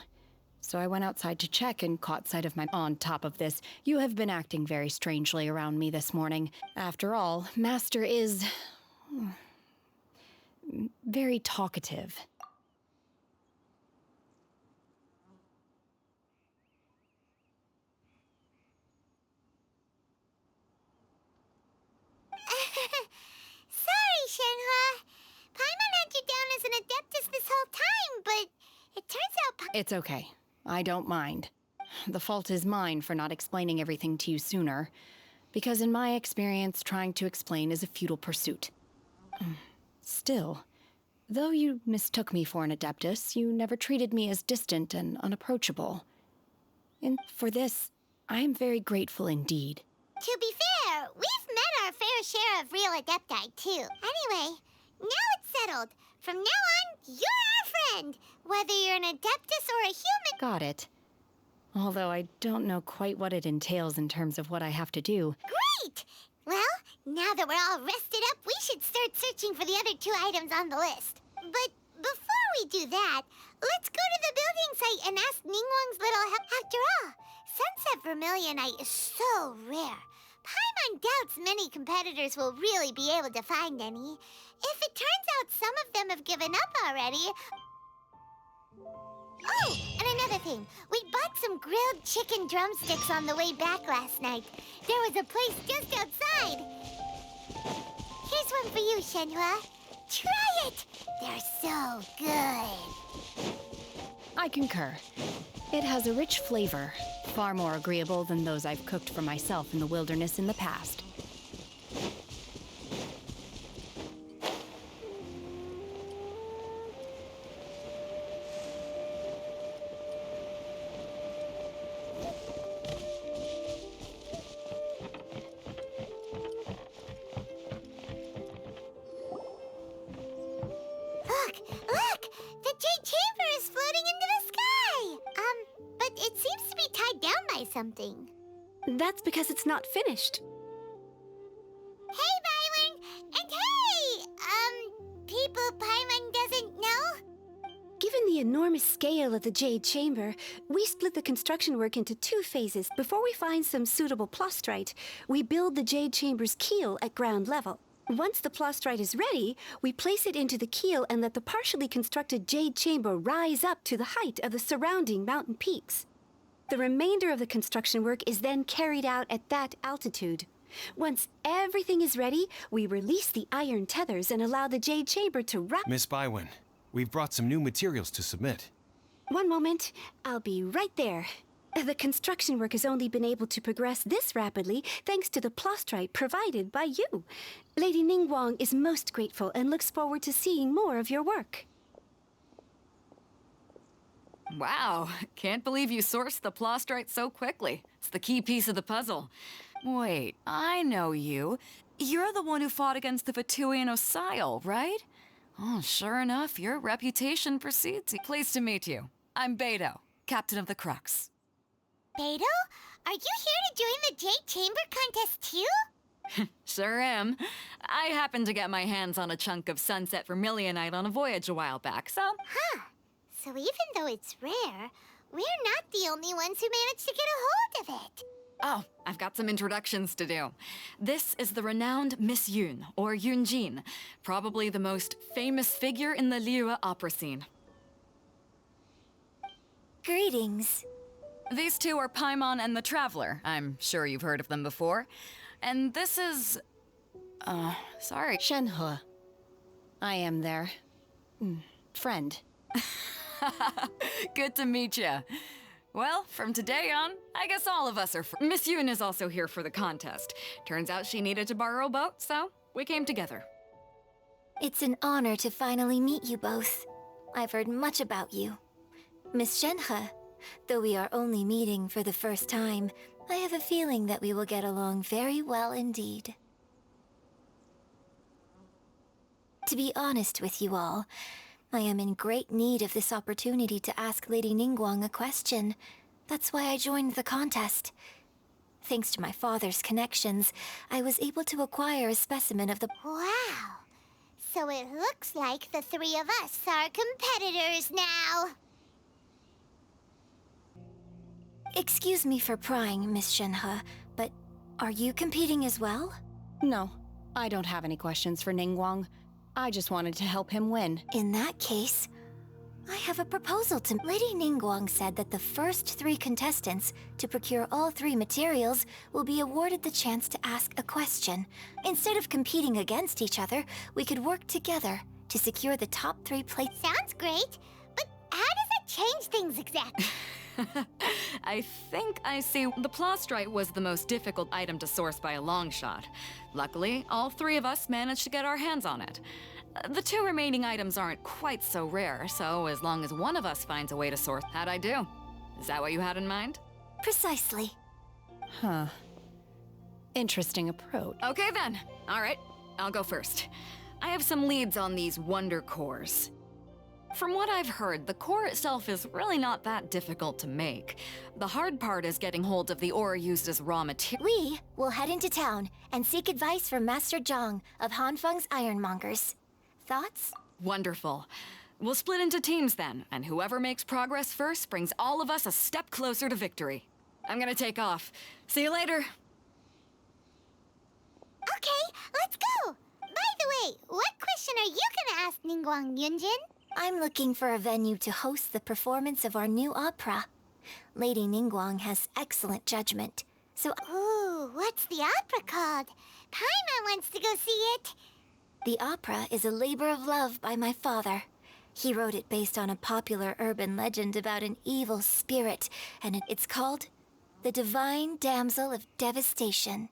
So I went outside to check and caught sight of my... On top of this, you have been acting very strangely around me this morning. After all, Master is... very talkative. Sorry, Shenhe. Paimon had you down as an Adeptus this whole time, but it turns out It's okay. I don't mind. The fault is mine for not explaining everything to you sooner, because in my experience, trying to explain is a futile pursuit. Still, though you mistook me for an Adeptus, you never treated me as distant and unapproachable. And for this, I am very grateful indeed. To be fair, we've met our fair share of real Adepti, too. Anyway, now it's settled. From now on, you're our friend, whether you're an Adeptus or a human. Got it. Although I don't know quite what it entails in terms of what I have to do. Great! Well, now that we're all rested up, we should start searching for the other 2 items on the list. But before we do that, let's go to the building site and ask Ningguang's little help. After all, Sunset Vermilionite is so rare. Paimon doubts many competitors will really be able to find any. If it turns out some of them have given up already... Oh, and another thing. We bought some grilled chicken drumsticks on the way back last night. There was a place just outside. Here's one for you, Shenhe. Try it! They're so good. I concur. It has a rich flavor, far more agreeable than those I've cooked for myself in the wilderness in the past. Look! The Jade Chamber is floating into the sky! But it seems to be tied down by something. That's because it's not finished. Hey, Byron! And hey! People Paimon doesn't know? Given the enormous scale of the Jade Chamber, we split the construction work into 2 phases. Before we find some suitable plastrite, we build the Jade Chamber's keel at ground level. Once the plastrite is ready, we place it into the keel and let the partially constructed Jade Chamber rise up to the height of the surrounding mountain peaks. The remainder of the construction work is then carried out at that altitude. Once everything is ready, we release the iron tethers and allow the Jade Chamber to rise. Miss Bywin, we've brought some new materials to submit. One moment, I'll be right there. The construction work has only been able to progress this rapidly thanks to the plastrite provided by you. Lady Ningguang is most grateful and looks forward to seeing more of your work. Wow, can't believe you sourced the plastrite so quickly. It's the key piece of the puzzle. Wait, I know you. You're the one who fought against the Fatuian Osile, right? Oh, sure enough, your reputation precedes you. Pleased to meet you. I'm Beto, captain of the Crux. Beto? Are you here to join the Jade Chamber contest too? Sure am. I happened to get my hands on a chunk of Sunset Vermilionite on a voyage a while back, so... Huh. So even though it's rare, we're not the only ones who managed to get a hold of it. Oh, I've got some introductions to do. This is the renowned Miss Yun, or Yunjin, probably the most famous figure in the Liyue opera scene. Greetings. These 2 are Paimon and the Traveler. I'm sure you've heard of them before. And this is... sorry. Shenhe. I am their... friend. Good to meet you. Well, from today on, I guess all of us are Miss Yun is also here for the contest. Turns out she needed to borrow a boat, so we came together. It's an honor to finally meet you both. I've heard much about you. Miss Shenhe, though we are only meeting for the first time, I have a feeling that we will get along very well indeed. To be honest with you all, I am in great need of this opportunity to ask Lady Ningguang a question. That's why I joined the contest. Thanks to my father's connections, I was able to acquire a specimen of the... Wow! So it looks like the 3 of us are competitors now. Excuse me for prying, Miss Shenhe, but are you competing as well? No, I don't have any questions for Ningguang. I just wanted to help him win. In that case, I have a proposal to... Lady Ningguang said that the first 3 contestants to procure all 3 materials will be awarded the chance to ask a question. Instead of competing against each other, we could work together to secure the top 3 places. Sounds great, but how does that change things exactly? I think I see the plastrite was the most difficult item to source by a long shot. Luckily, all 3 of us managed to get our hands on it. The two remaining items aren't quite so rare, so as long as one of us finds a way to source, how'd I do? Is that what you had in mind? Precisely. Huh. Interesting approach. Okay then. All right, I'll go first. I have some leads on these wonder cores. From what I've heard, the core itself is really not that difficult to make. The hard part is getting hold of the ore used as raw material. We will head into town and seek advice from Master Zhang of Hanfeng's Ironmongers. Thoughts? Wonderful. We'll split into teams then, and whoever makes progress first brings all of us a step closer to victory. I'm gonna take off. See you later. Okay, let's go! By the way, what question are you gonna ask Ningguang, Yunjin? I'm looking for a venue to host the performance of our new opera. Lady Ningguang has excellent judgment, so... Ooh, what's the opera called? Paimon wants to go see it! The opera is a labor of love by my father. He wrote it based on a popular urban legend about an evil spirit, and it's called The Divine Damsel of Devastation.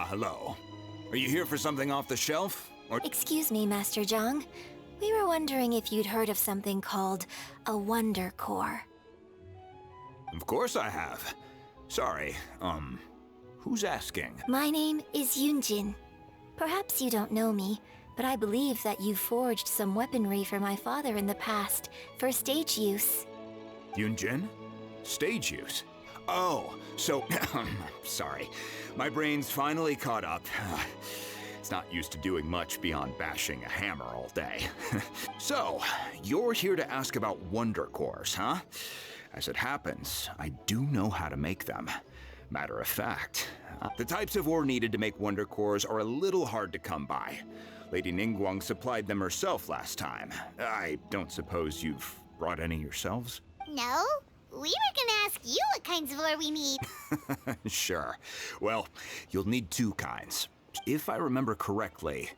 Hello. Are you here for something off the shelf? Or... Excuse me, Master Zhang. We were wondering if you'd heard of something called a Wonder Core. Of course I have. Sorry, who's asking? My name is Yunjin. Perhaps you don't know me, but I believe that you forged some weaponry for my father in the past, for stage use. Yunjin? Stage use? Oh, so... sorry. My brain's finally caught up. It's not used to doing much beyond bashing a hammer all day. So, you're here to ask about Wonder Cores, huh? As it happens, I do know how to make them. Matter of fact, the types of ore needed to make Wonder Cores are a little hard to come by. Lady Ningguang supplied them herself last time. I don't suppose you've brought any yourselves? No? We were gonna ask you what kinds of ore we need. Sure. Well, you'll need two kinds. If I remember correctly,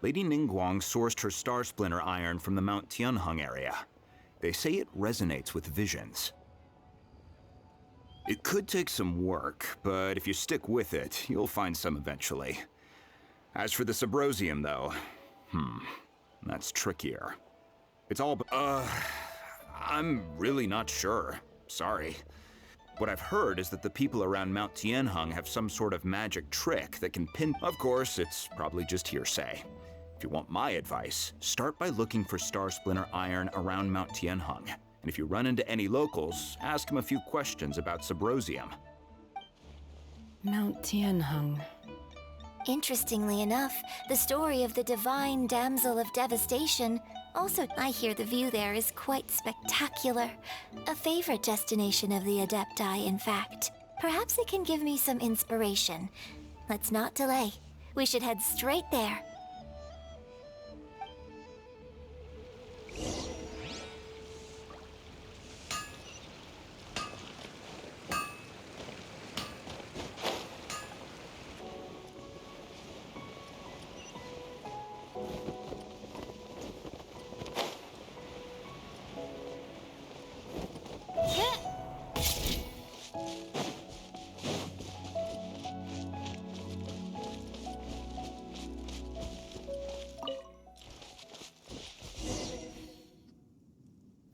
Lady Ningguang sourced her Star Splinter iron from the Mount Tianheng area. They say it resonates with visions. It could take some work, but if you stick with it, you'll find some eventually. As for the Subrosium, though, that's trickier. It's all... I'm really not sure. Sorry. What I've heard is that the people around Mount Tianheng have some sort of magic trick that can pin... Of course, it's probably just hearsay. If you want my advice, start by looking for Star Splinter iron around Mount Tianheng. And if you run into any locals, ask them a few questions about Subrosium. Mount Tianheng. Interestingly enough, the story of the Divine Damsel of Devastation also, I hear the view there is quite spectacular. A favorite destination of the Adepti, in fact. Perhaps it can give me some inspiration. Let's not delay. We should head straight there.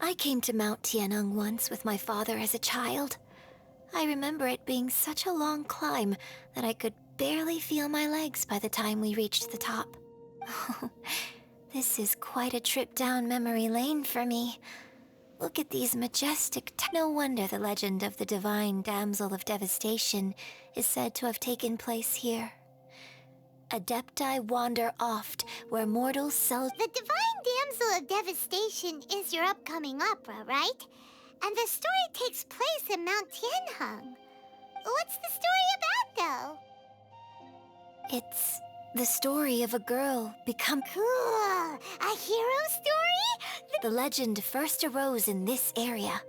I came to Mount Tianheng once with my father as a child. I remember it being such a long climb that I could barely feel my legs by the time we reached the top. This is quite a trip down memory lane for me. Look at these majestic... No wonder the legend of the Divine Damsel of Devastation is said to have taken place here. Adepti wander oft, where mortals sell... The Divine Damsel of Devastation is your upcoming opera, right? And the story takes place in Mount Tianheng. What's the story about, though? It's the story of a girl become... Cool! A hero story? The legend first arose in this area.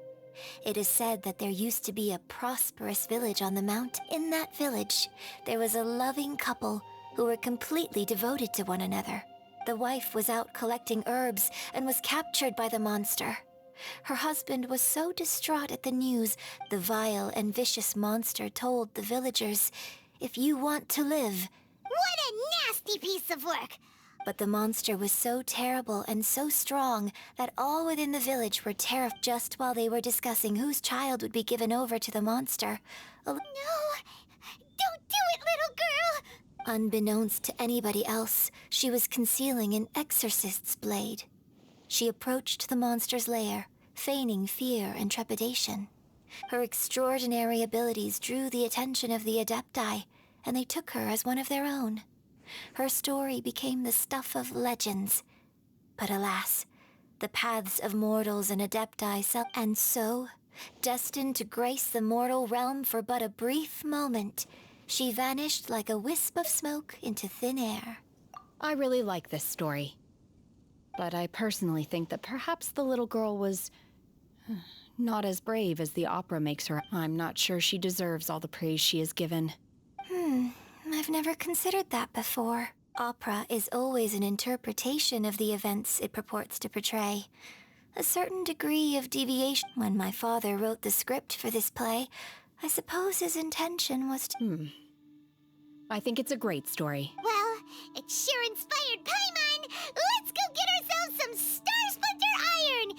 It is said that there used to be a prosperous village on the mount. In that village, there was a loving couple who were completely devoted to one another. The wife was out collecting herbs and was captured by the monster. Her husband was so distraught at the news, the vile and vicious monster told the villagers, "If you want to live..." What a nasty piece of work! But the monster was so terrible and so strong that all within the village were terrified. Just while they were discussing whose child would be given over to the monster, No! Don't do it, little girl! Unbeknownst to anybody else, she was concealing an exorcist's blade. She approached the monster's lair, feigning fear and trepidation. Her extraordinary abilities drew the attention of the Adepti, and they took her as one of their own. Her story became the stuff of legends. But alas, the paths of mortals and Adepti and so, destined to grace the mortal realm for but a brief moment, she vanished like a wisp of smoke into thin air. I really like this story. But I personally think that perhaps the little girl was not as brave as the opera makes her. I'm not sure she deserves all the praise she is given. I've never considered that before. Opera is always an interpretation of the events it purports to portray. A certain degree of deviation. When my father wrote the script for this play, I suppose his intention was to... I think it's a great story. Well, it sure inspired Paimon! Let's go get ourselves some Star Splinter Iron!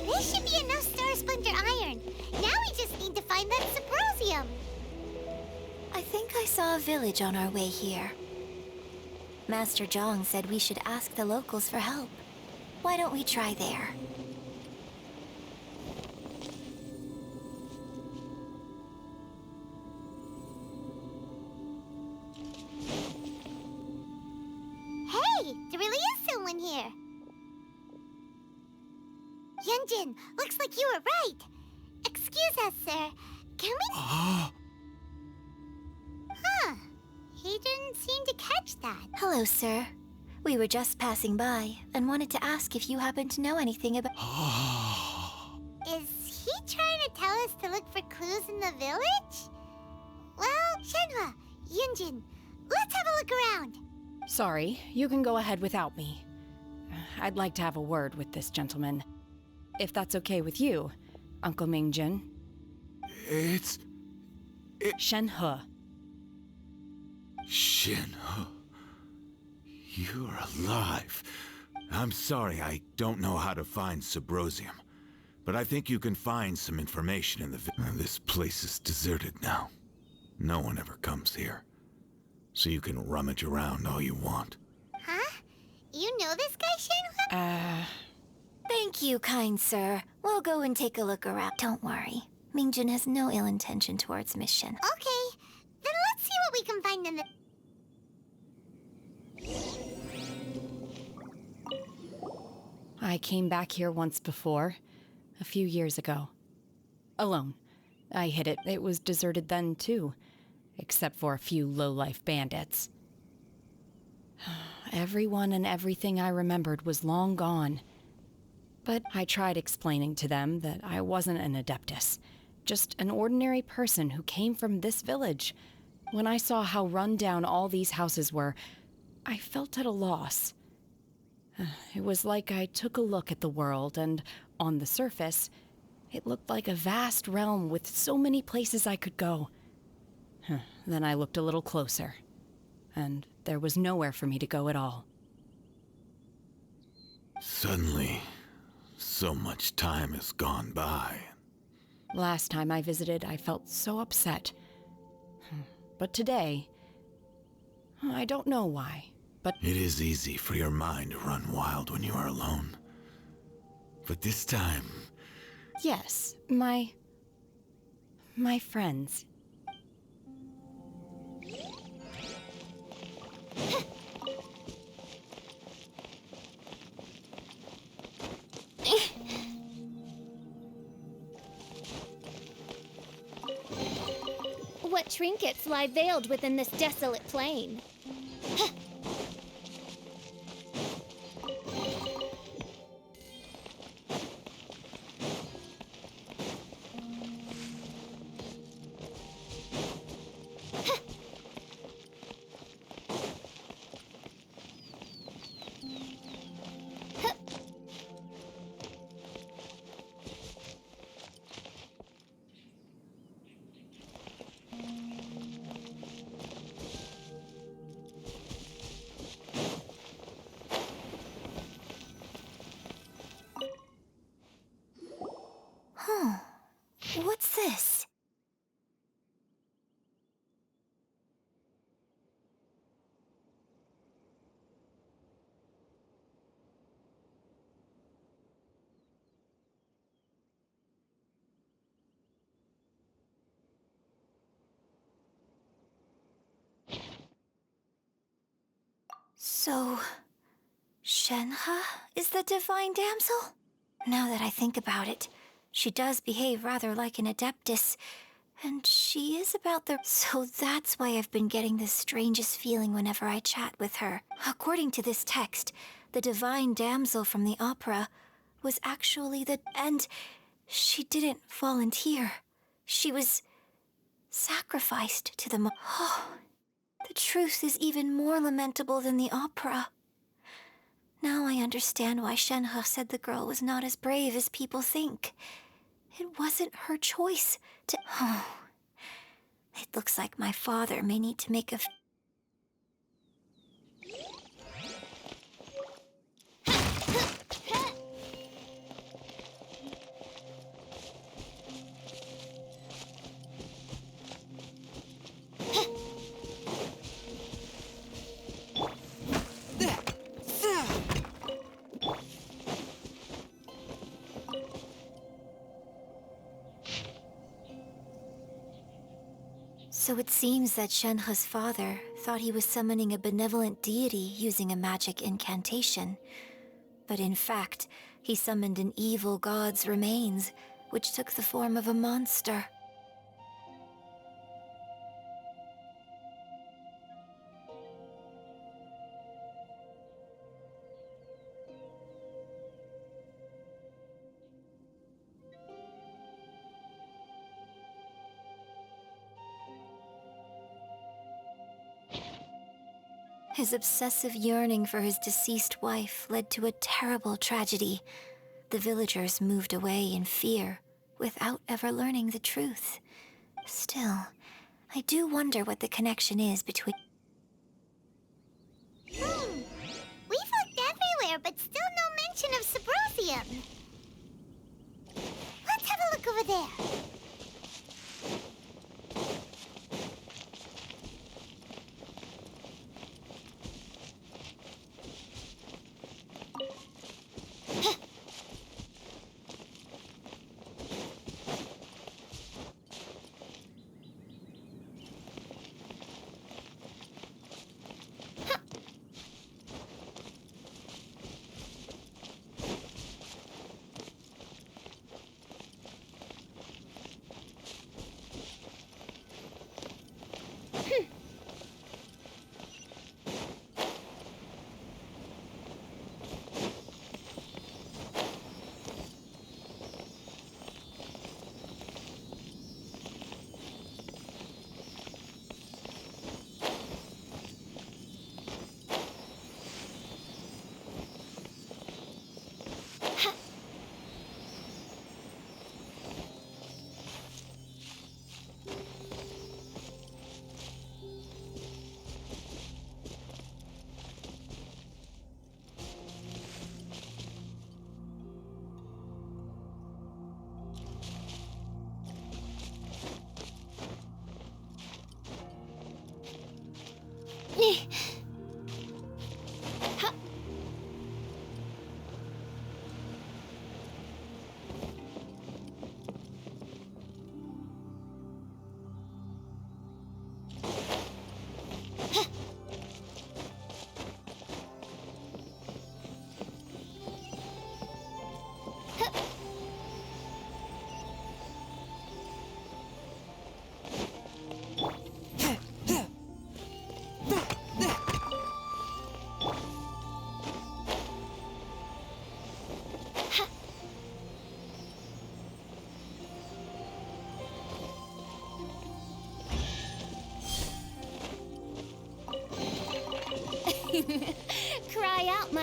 This should be enough Star Splinter Iron. Now we just need to find that Subrosium. I think I saw a village on our way here. Master Zhang said we should ask the locals for help. Why don't we try there? Hey, there really is someone here. Yunjin, looks like you were right. Excuse us, sir. Can we... Huh. He didn't seem to catch that. Hello, sir. We were just passing by and wanted to ask if you happen to know anything about... Is he trying to tell us to look for clues in the village? Well, Shenhe, Yunjin, let's have a look around. Sorry, you can go ahead without me. I'd like to have a word with this gentleman. If that's okay with you, Uncle Mingjin. Shenhe. Shenhe. You're alive. I'm sorry, I don't know how to find Subrosium. But I think you can find some information in the This place is deserted now. No one ever comes here. So you can rummage around all you want. Huh? You know this guy, Shenhe? Thank you, kind sir. We'll go and take a look around. Don't worry. Mingjin has no ill intention towards Miss Shen. Okay, then let's see what we can find in the... I came back here once before, a few years ago. Alone. I hid it. It was deserted then, too. Except for a few low-life bandits. Everyone and everything I remembered was long gone. But I tried explaining to them that I wasn't an Adeptus, just an ordinary person who came from this village. When I saw how run down all these houses were, I felt at a loss. It was like I took a look at the world, and on the surface, it looked like a vast realm with so many places I could go. Then I looked a little closer, and there was nowhere for me to go at all. Suddenly, so much time has gone by. Last time I visited, I felt so upset. But today, I don't know why, but... It is easy for your mind to run wild when you are alone. But this time... Yes, my friends. What trinkets lie veiled within this desolate plain? What's this? So, Shenhe is the divine damsel? Now that I think about it, she does behave rather like an adeptus, and she is about the... So that's why I've been getting the strangest feeling whenever I chat with her. According to this text, the divine damsel from the opera was actually the... And she didn't volunteer. She was sacrificed to the... Oh, the truth is even more lamentable than the opera. Now I understand why Shenhe said the girl was not as brave as people think. It wasn't her choice to... Oh, it looks like my father may need to make a... So it seems that Shenhe's father thought he was summoning a benevolent deity using a magic incantation. But in fact, he summoned an evil god's remains, which took the form of a monster. His obsessive yearning for his deceased wife led to a terrible tragedy. The villagers moved away in fear, without ever learning the truth. Still, I do wonder what the connection is between... We've looked everywhere, but still no mention of Subrosium. Let's have a look over there.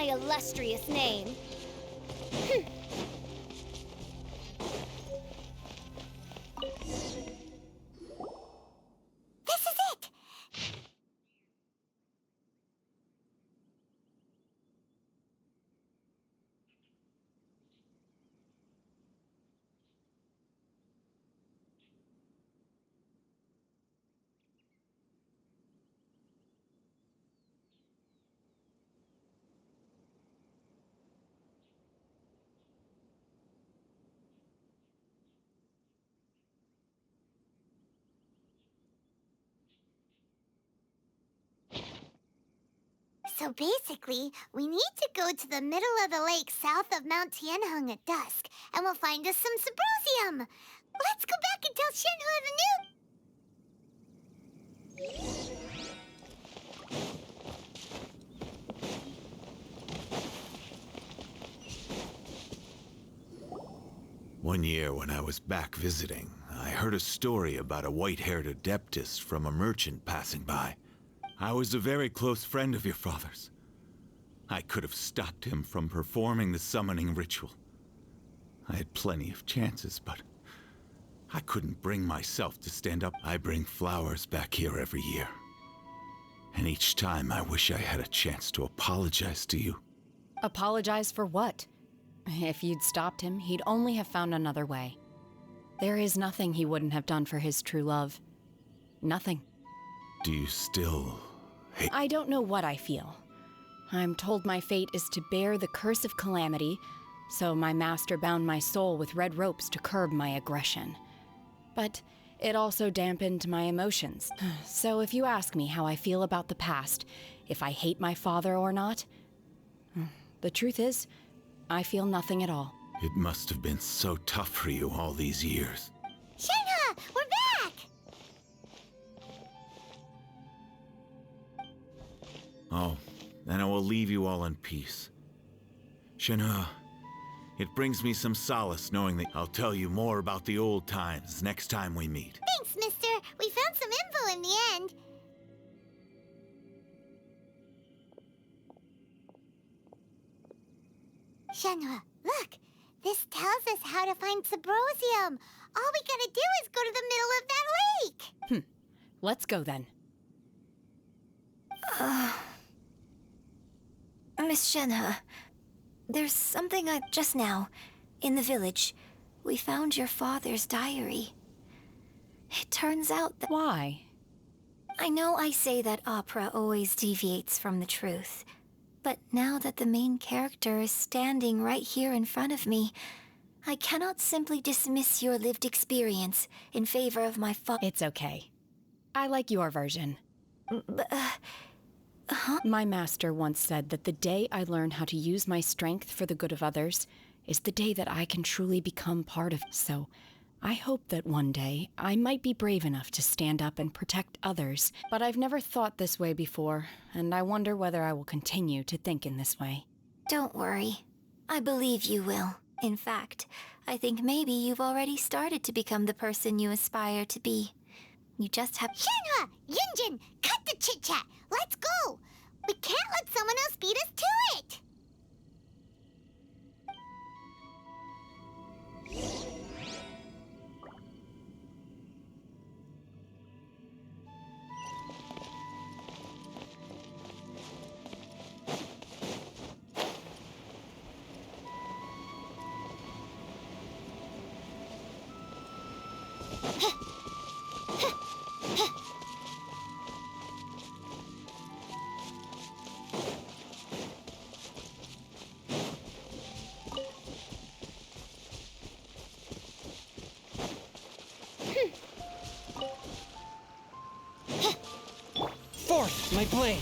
illustrious name. This is it! So basically, we need to go to the middle of the lake south of Mount Tianheng at dusk, and we'll find us some Subrosium! Let's go back and tell Shenhe the One year when I was back visiting, I heard a story about a white-haired adeptus from a merchant passing by. I was a very close friend of your father's. I could have stopped him from performing the summoning ritual. I had plenty of chances, but I couldn't bring myself to stand up. I bring flowers back here every year. And each time I wish I had a chance to apologize to you. Apologize for what? If you'd stopped him, he'd only have found another way. There is nothing he wouldn't have done for his true love. Nothing. Do you still hate? I don't know what I feel. I'm told my fate is to bear the curse of calamity, so my master bound my soul with red ropes to curb my aggression. But it also dampened my emotions. So if you ask me how I feel about the past, if I hate my father or not, the truth is, I feel nothing at all. It must have been so tough for you all these years. Shenhe! We're back! Oh, then I will leave you all in peace. Shenhe, it brings me some solace knowing that I'll tell you more about the old times next time we meet. Thanks, mister. We found some info in the end. Shenhe, look. This tells us how to find Subrosium. All we gotta do is go to the middle of that lake. Let's go then. Miss Shenhe, there's something just now, in the village, we found your father's diary. It turns out that— Why? I know I say that opera always deviates from the truth, but now that the main character is standing right here in front of me, I cannot simply dismiss your lived experience in favor of my It's okay. I like your version. My master once said that the day I learn how to use my strength for the good of others is the day that I can truly become part of. So, I hope that one day I might be brave enough to stand up and protect others. But I've never thought this way before, and I wonder whether I will continue to think in this way. Don't worry. I believe you will. In fact, I think maybe you've already started to become the person you aspire to be. You just have— Shenhe! Yunjin! Cut the chit-chat! Let's go! We can't let someone else beat us to it! Forth, my blade!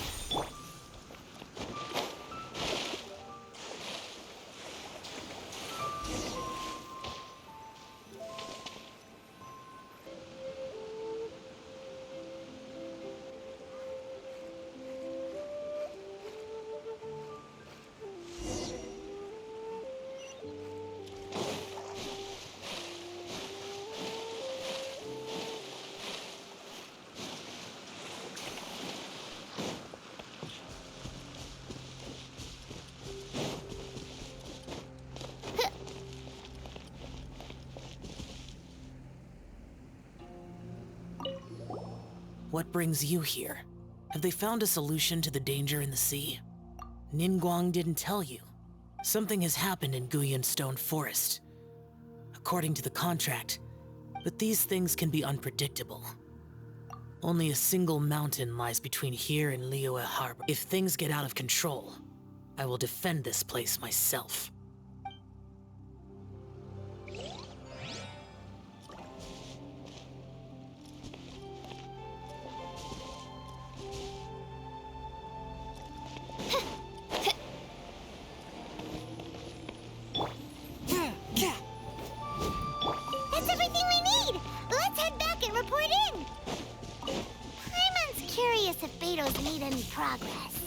What brings you here? Have they found a solution to the danger in the sea? Ningguang didn't tell you. Something has happened in Guyan Stone Forest. According to the contract, but these things can be unpredictable. Only a single mountain lies between here and Liyue Harbor. If things get out of control, I will defend this place myself. That's everything we need! Let's head back and report in! Paimon's curious if Beto's made any progress.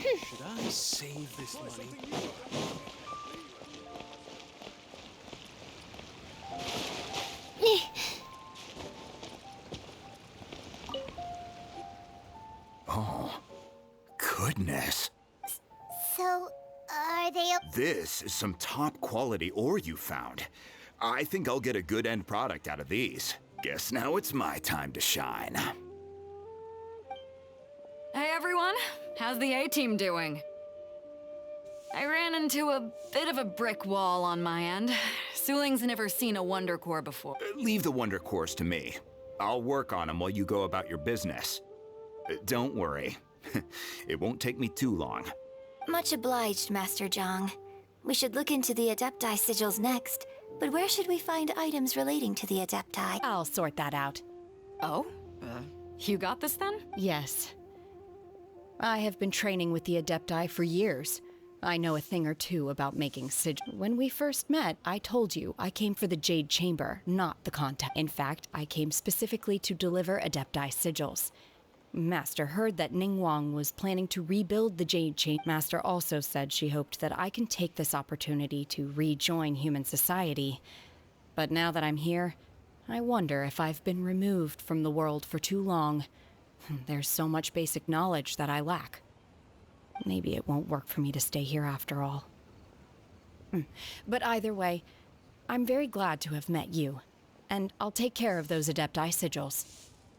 Should I save this money? Oh, goodness. So, are they... This is some top quality ore you found. I think I'll get a good end product out of these. Guess now it's my time to shine. Hey everyone, how's the A-team doing? I ran into a bit of a brick wall on my end. Suling's never seen a Wonder Core before. Leave the Wonder Cores to me. I'll work on them while you go about your business. Don't worry. It won't take me too long. Much obliged, Master Zhang. We should look into the Adepti sigils next, but where should we find items relating to the Adepti? I'll sort that out. Oh? You got this then? Yes. I have been training with the Adepti for years. I know a thing or two about making sigils. When we first met, I told you I came for the Jade Chamber, not the contest. In fact, I came specifically to deliver Adepti sigils. Master heard that Ningguang was planning to rebuild the Jade Chamber. Master also said she hoped that I can take this opportunity to rejoin human society. But now that I'm here, I wonder if I've been removed from the world for too long. There's so much basic knowledge that I lack. Maybe it won't work for me to stay here after all. But either way, I'm very glad to have met you, and I'll take care of those Adepti sigils.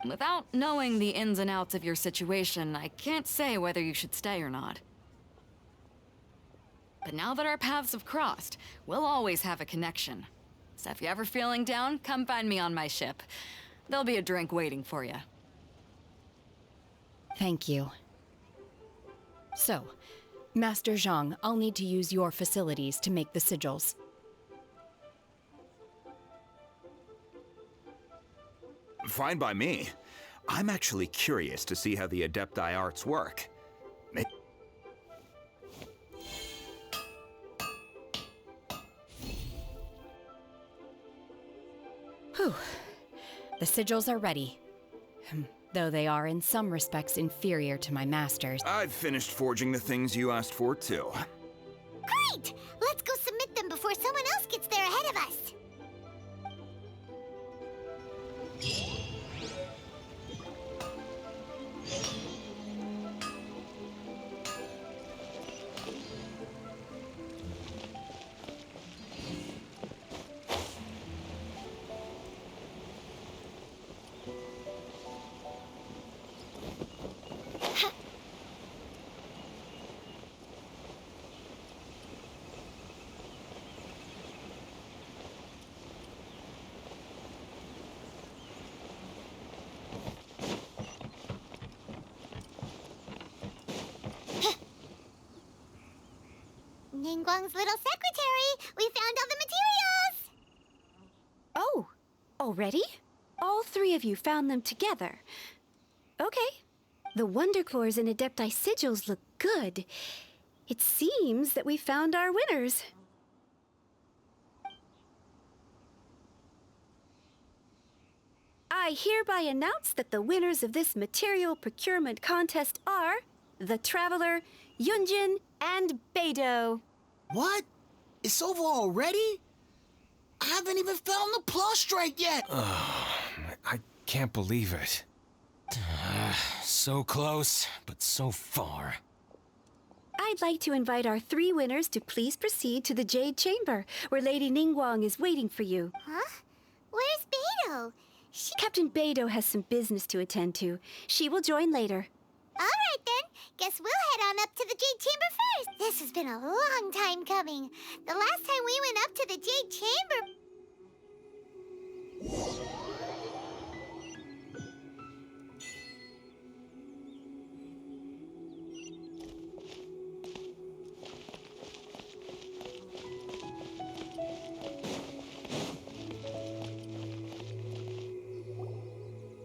Without knowing the ins and outs of your situation, I can't say whether you should stay or not. But now that our paths have crossed, we'll always have a connection. So if you're ever feeling down, come find me on my ship. There'll be a drink waiting for you. Thank you. So, Master Zhang, I'll need to use your facilities to make the sigils. Fine by me. I'm actually curious to see how the Adepti arts work. Whew. The sigils are ready. Though they are in some respects inferior to my master's. I've finished forging the things you asked for, too. Great! Let's go submit them before someone else gets there ahead of us. Ningguang's little secretary! We found all the materials! Oh, already? All three of you found them together. Okay. The Wonder Cores and Adepti sigils look good. It seems that we found our winners. I hereby announce that the winners of this material procurement contest are the Traveler, Yunjin, and Beidou. What? It's over already? I haven't even found the plustrite yet! I can't believe it. So close, but so far. I'd like to invite our 3 winners to please proceed to the Jade Chamber, where Lady Ningguang is waiting for you. Huh? Where's Beidou? Captain Beidou has some business to attend to. She will join later. Alright then, guess we'll head on up to the Jade Chamber first. This has been a long time coming. The last time we went up to the Jade Chamber...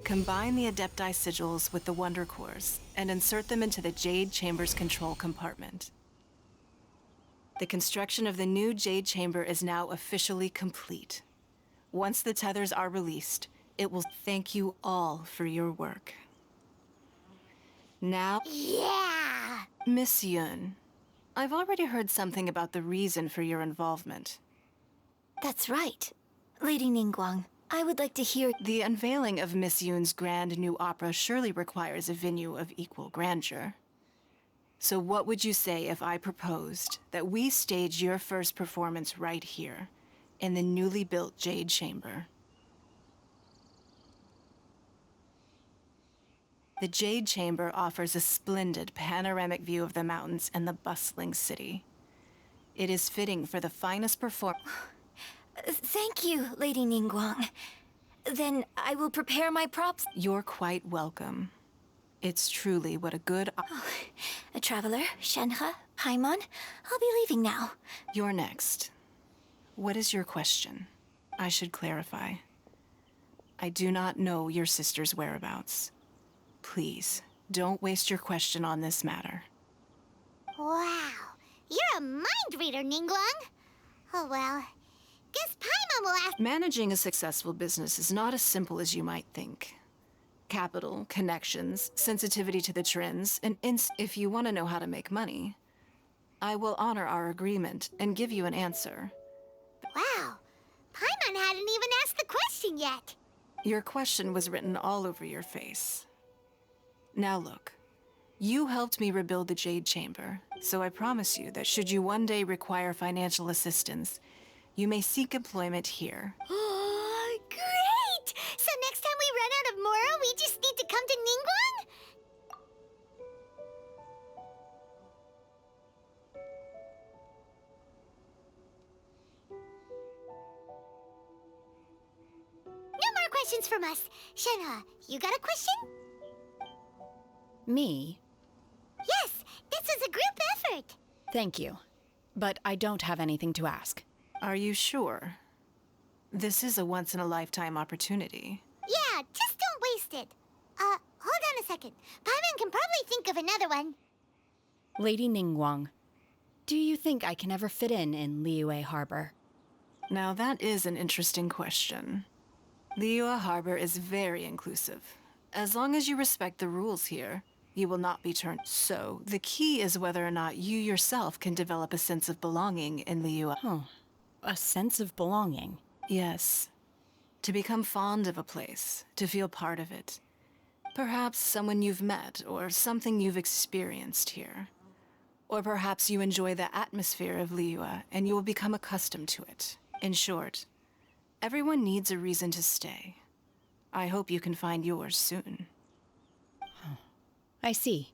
Combine the Adepti sigils with the Wonder Cores and insert them into the Jade Chamber's control compartment. The construction of the new Jade Chamber is now officially complete. Once the tethers are released, it will thank you all for your work. Now... Yeah! Miss Yun, I've already heard something about the reason for your involvement. That's right. Lady Ningguang, I would like to hear... The unveiling of Miss Yun's grand new opera surely requires a venue of equal grandeur. So what would you say if I proposed that we stage your first performance right here, in the newly built Jade Chamber? The Jade Chamber offers a splendid panoramic view of the mountains and the bustling city. It is fitting for the finest Thank you, Lady Ningguang. Then I will prepare my props. You're quite welcome. It's truly what a good... A traveler, Shenhe, Paimon, I'll be leaving now. You're next. What is your question? I should clarify. I do not know your sister's whereabouts. Please, don't waste your question on this matter. Wow, you're a mind reader, Ningguang. Oh well, guess Paimon will ask... Managing a successful business is not as simple as you might think. Capital, connections, sensitivity to the trends, and if you want to know how to make money, I will honor our agreement and give you an answer. Wow, Paimon hadn't even asked the question yet. Your question was written all over your face. Now look, you helped me rebuild the Jade Chamber, so I promise you that should you one day require financial assistance, you may seek employment here. Oh, great! So next time we run out of Mora, we just need to come to Ningguang? No more questions from us. Shenhe, you got a question? Me? Yes, this is a group effort. Thank you. But I don't have anything to ask. Are you sure? This is a once-in-a-lifetime opportunity. Yeah, just don't waste it. Hold on a second. Paimon can probably think of another one. Lady Ningguang, do you think I can ever fit in Liyue Harbor? Now that is an interesting question. Liyue Harbor is very inclusive. As long as you respect the rules here, you will not be turned. So, the key is whether or not you yourself can develop a sense of belonging in Liyue. Oh, a sense of belonging? Yes. To become fond of a place, to feel part of it. Perhaps someone you've met, or something you've experienced here. Or perhaps you enjoy the atmosphere of Liyue, and you will become accustomed to it. In short, everyone needs a reason to stay. I hope you can find yours soon. I see.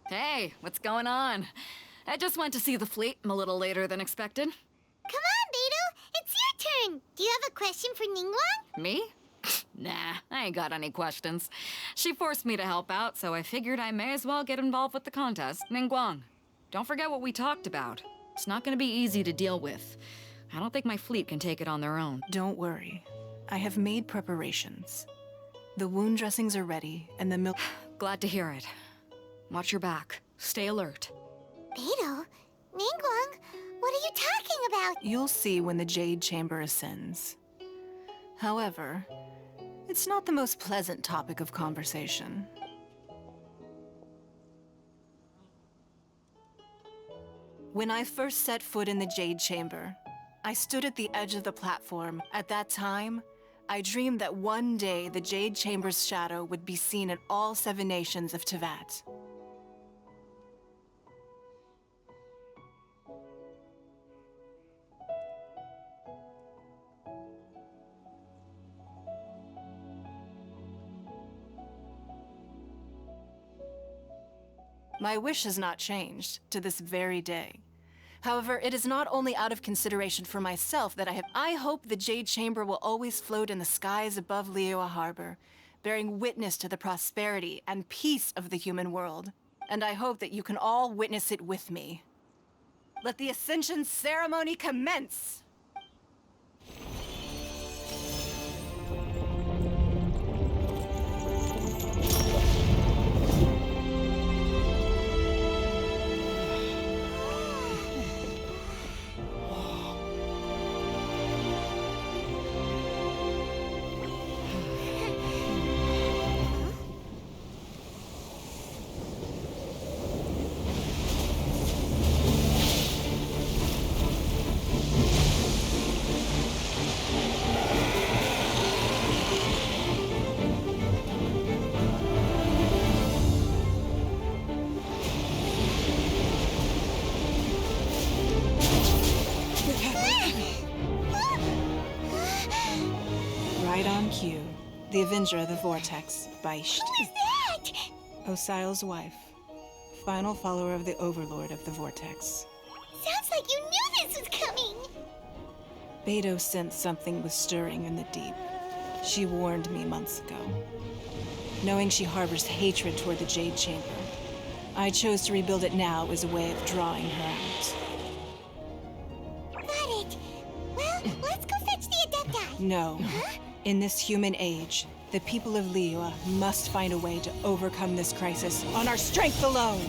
Hey, what's going on? I just went to see the fleet. I'm a little later than expected. Come on, Beidou! It's your turn! Do you have a question for Ningguang? Me? Nah, I ain't got any questions. She forced me to help out, so I figured I may as well get involved with the contest. Ningguang, don't forget what we talked about. It's not gonna be easy to deal with. I don't think my fleet can take it on their own. Don't worry. I have made preparations. The wound dressings are ready, and the milk... Glad to hear it. Watch your back. Stay alert. Beidou? Ningguang? What are you talking about? You'll see when the Jade Chamber ascends. However, it's not the most pleasant topic of conversation. When I first set foot in the Jade Chamber, I stood at the edge of the platform. At that time, I dreamed that one day the Jade Chamber's shadow would be seen in all 7 nations of Teyvat. My wish has not changed to this very day. However, it is not only out of consideration for myself that I hope the Jade Chamber will always float in the skies above Liyue Harbor, bearing witness to the prosperity and peace of the human world. And I hope that you can all witness it with me. Let the Ascension ceremony commence! Right on cue. The Avenger of the Vortex, Beisht. Who is that? Osial's wife. Final follower of the Overlord of the Vortex. Sounds like you knew this was coming! Beto sensed something was stirring in the deep. She warned me months ago. Knowing she harbors hatred toward the Jade Chamber, I chose to rebuild it now as a way of drawing her out. Got it. Well, let's go fetch the Adepti. No. Huh? In this human age, the people of Liyue must find a way to overcome this crisis on our strength alone!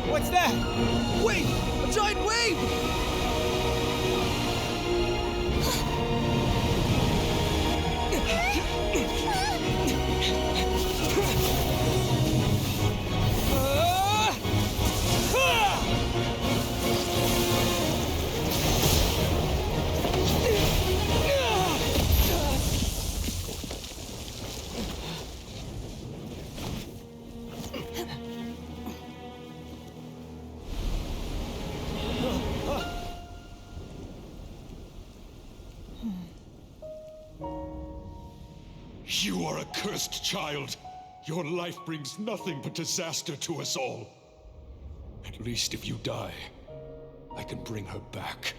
What's that? Wait! A giant wave! You are a cursed child. Your life brings nothing but disaster to us all. At least if you die, I can bring her back.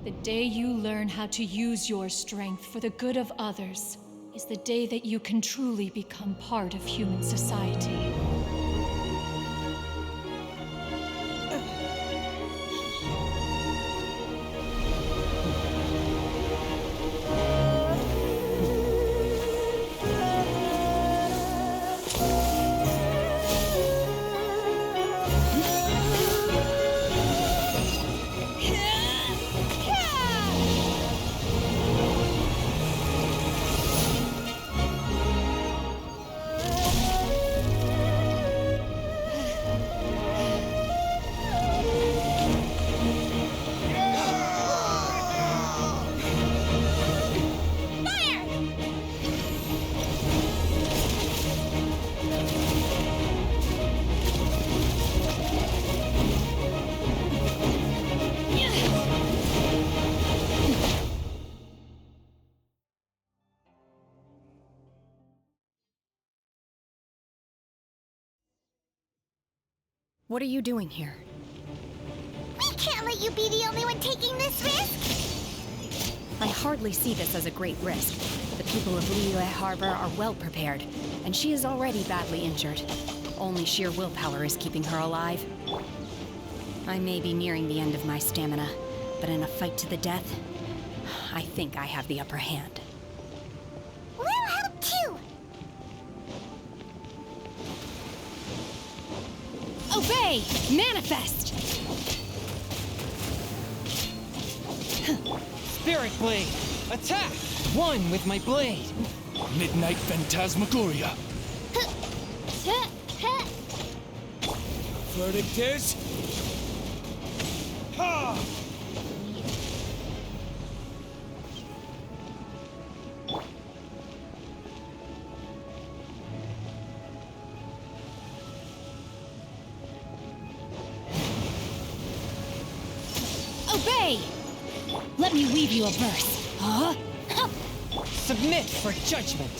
The day you learn how to use your strength for the good of others is the day that you can truly become part of human society. What are you doing here? We can't let you be the only one taking this risk! I hardly see this as a great risk. The people of Liyue Harbor are well prepared, and she is already badly injured. Only sheer willpower is keeping her alive. I may be nearing the end of my stamina, but in a fight to the death, I think I have the upper hand. We'll help too! Obey! Manifest! Spirit Blade! Attack! One with my blade! Midnight Phantasmagoria! Verdict is... Ha! Obey! Let me weave you a verse. Huh? Submit for judgment!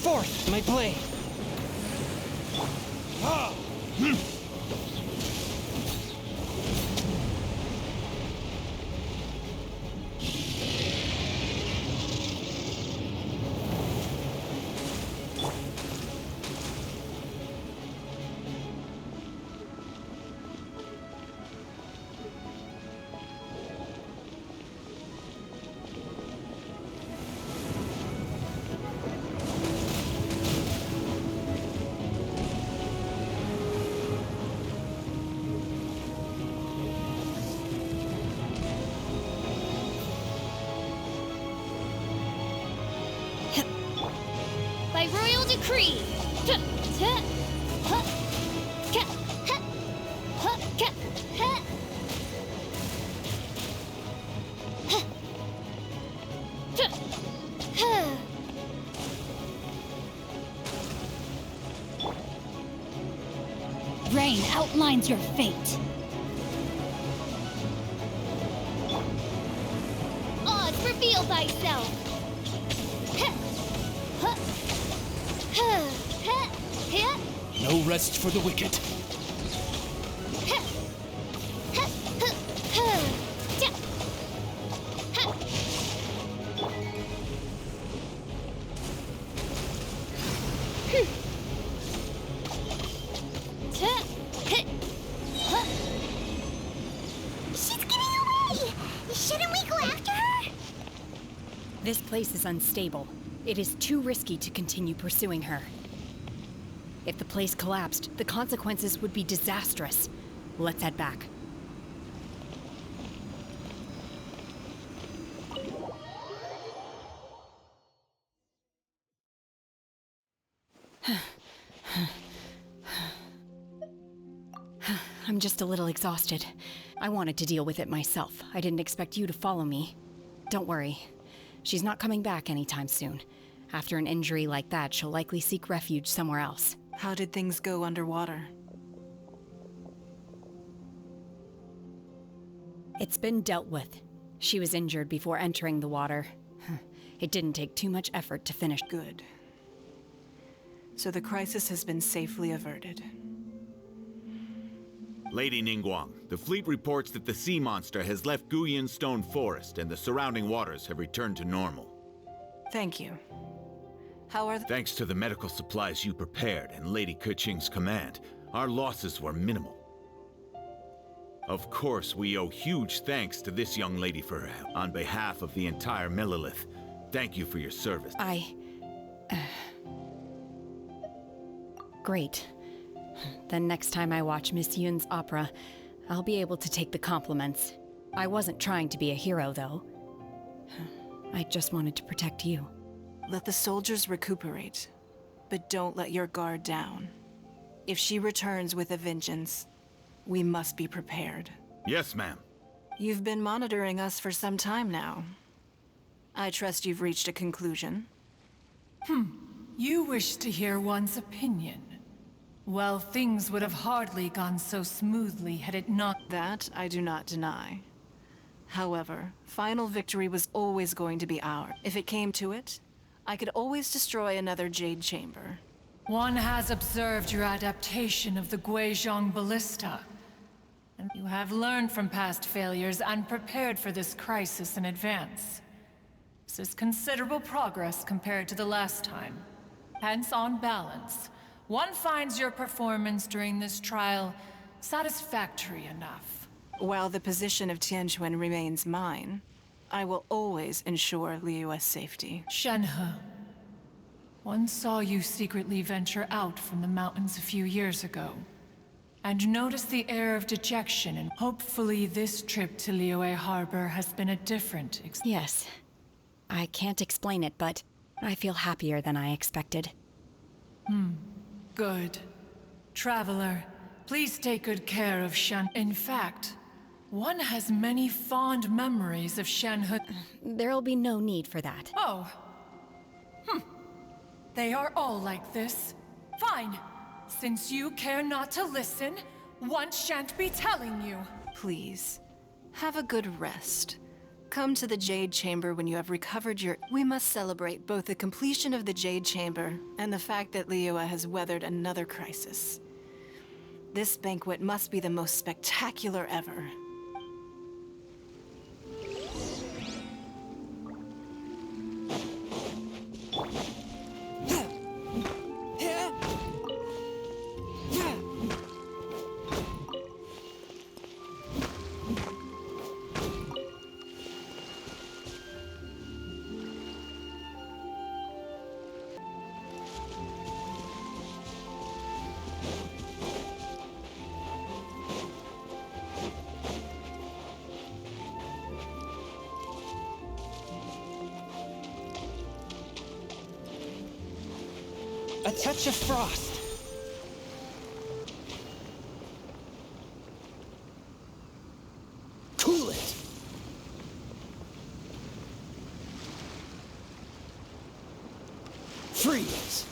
Forth my blade! Ha! By royal decree! Rain outlines your fate. Oz, reveal thyself! No rest for the wicked. She's getting away! Shouldn't we go after her? This place is unstable. It is too risky to continue pursuing her. If the place collapsed, the consequences would be disastrous. Let's head back. I'm just a little exhausted. I wanted to deal with it myself. I didn't expect you to follow me. Don't worry. She's not coming back anytime soon. After an injury like that, she'll likely seek refuge somewhere else. How did things go underwater? It's been dealt with. She was injured before entering the water. It didn't take too much effort to finish. Good. So the crisis has been safely averted. Lady Ningguang, the fleet reports that the sea monster has left Guyun Stone Forest and the surrounding waters have returned to normal. Thank you. How are Thanks to the medical supplies you prepared and Lady Keqing's command, our losses were minimal. Of course, we owe huge thanks to this young lady for her help. On behalf of the entire Millelith, thank you for your service. Great. Then next time I watch Miss Yun's opera, I'll be able to take the compliments. I wasn't trying to be a hero, though. I just wanted to protect you. Let the soldiers recuperate, but don't let your guard down. If she returns with a vengeance, we must be prepared. Yes, ma'am. You've been monitoring us for some time now. I trust you've reached a conclusion. You wish to hear one's opinion. Well, things would have hardly gone so smoothly had it not... That I do not deny. However, final victory was always going to be ours. If it came to it, I could always destroy another Jade Chamber. One has observed your adaptation of the Guizhong ballista, and you have learned from past failures and prepared for this crisis in advance. This is considerable progress compared to the last time. Hence, on balance, one finds your performance during this trial satisfactory enough. While the position of Tianquan remains mine, I will always ensure Liyue's safety. Shenhe, one saw you secretly venture out from the mountains a few years ago, and noticed the air of dejection, and hopefully this trip to Liyue Harbor has been a different Yes. I can't explain it, but I feel happier than I expected. Good. Traveler, please take good care of Shen. In fact, one has many fond memories of Shenhe. There'll be no need for that. Oh. They are all like this. Fine. Since you care not to listen, one shan't be telling you. Please, have a good rest. Come to the Jade Chamber when you have recovered your... We must celebrate both the completion of the Jade Chamber and the fact that Liyue has weathered another crisis. This banquet must be the most spectacular ever. A touch of frost. Cool it. Freeze.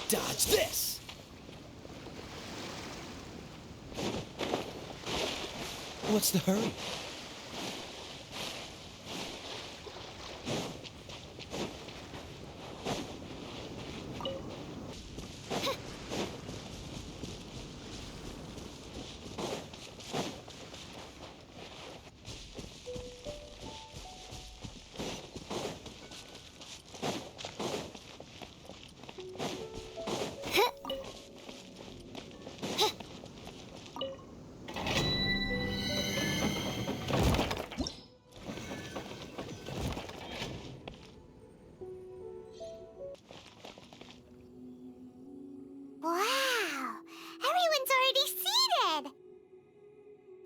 Dodge this! What's the hurry? Wow! Everyone's already seated!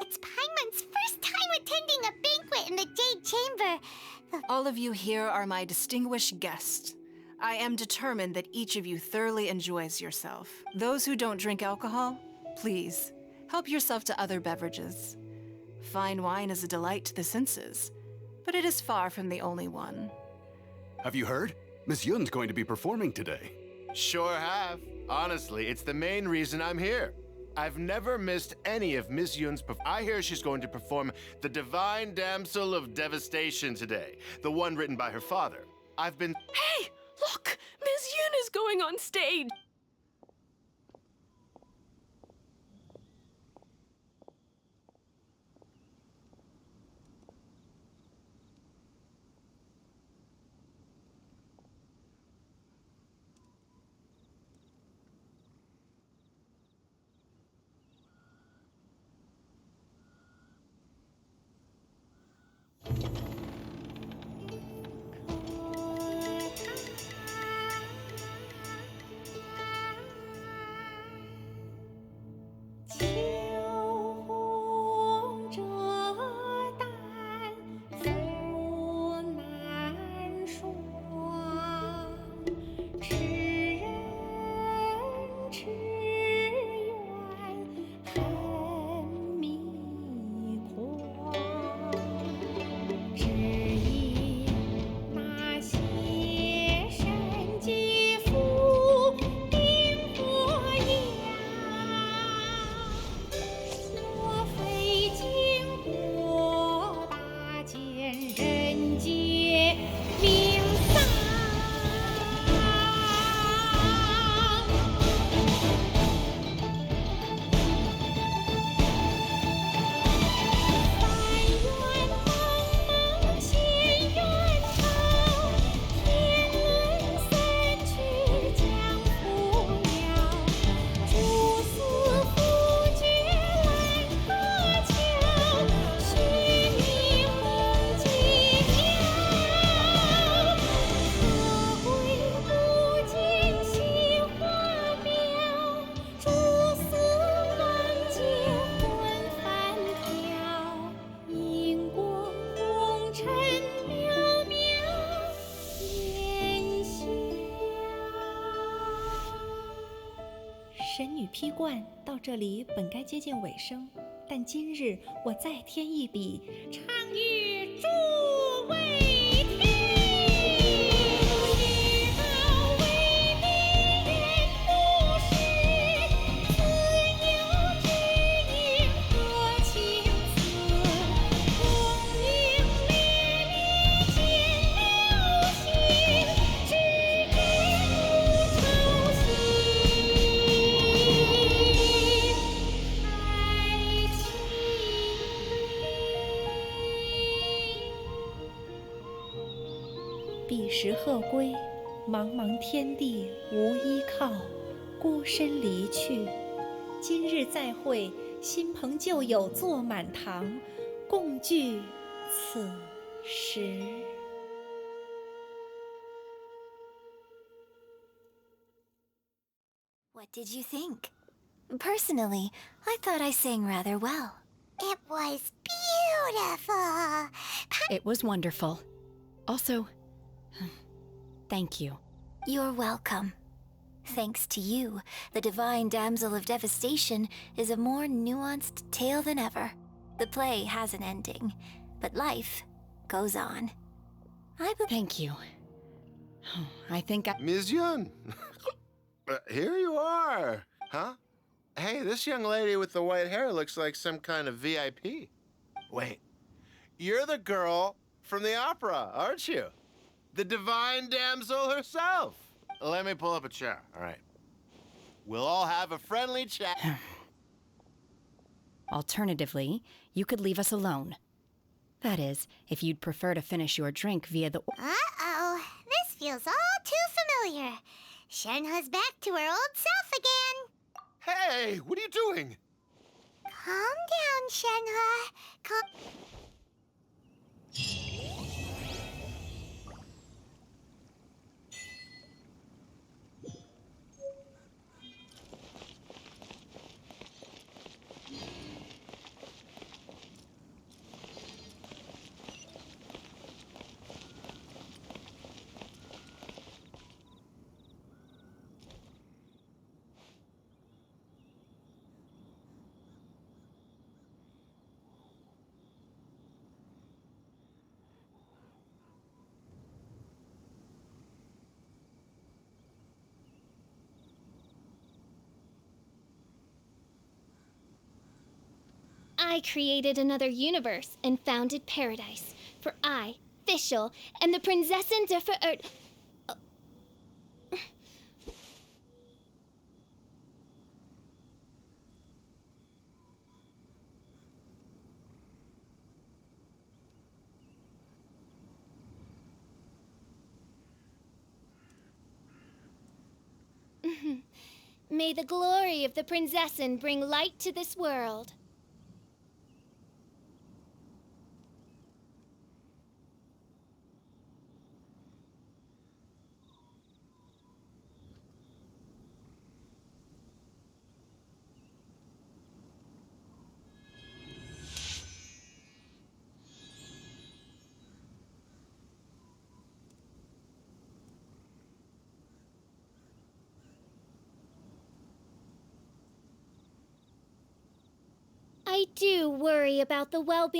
It's Paimon's first time attending a banquet in the Jade Chamber. All of you here are my distinguished guests. I am determined that each of you thoroughly enjoys yourself. Those who don't drink alcohol, please, help yourself to other beverages. Fine wine is a delight to the senses, but it is far from the only one. Have you heard? Miss Yun's going to be performing today. Sure have. Honestly, it's the main reason I'm here. I've never missed any of Miss Yun's I hear she's going to perform The Divine Damsel of Devastation today, the one written by her father. I've been... Hey! Look! Miss Yun is going on stage! 披冠到这里本该接近尾声，但今日我再添一笔，唱与诸位听。彼时鹤归，茫茫天地无依靠，孤身离去。今日再会，新朋旧友坐满堂，共聚此时。What did you think? Personally, I thought I sang rather well. It was beautiful. It was wonderful. Also, thank you. You're welcome. Thanks to you, the Divine Damsel of Devastation is a more nuanced tale than ever. The play has an ending, but life goes on. Thank you. I think Ms. Yun! Here you are! Huh? Hey, this young lady with the white hair looks like some kind of VIP. Wait, you're the girl from the opera, aren't you? The Divine Damsel herself! Let me pull up a chair, all right? We'll all have a friendly chat. Alternatively, you could leave us alone. That is, if you'd prefer to finish your drink via the... Uh-oh, this feels all too familiar. Shenhe's back to her old self again. Hey, what are you doing? Calm down, Shenhe. Calm... I created another universe and founded paradise. For I, Fischl, am the Prinzessin der Verirrt... May the glory of the Prinzessin bring light to this world. I do worry about the well-being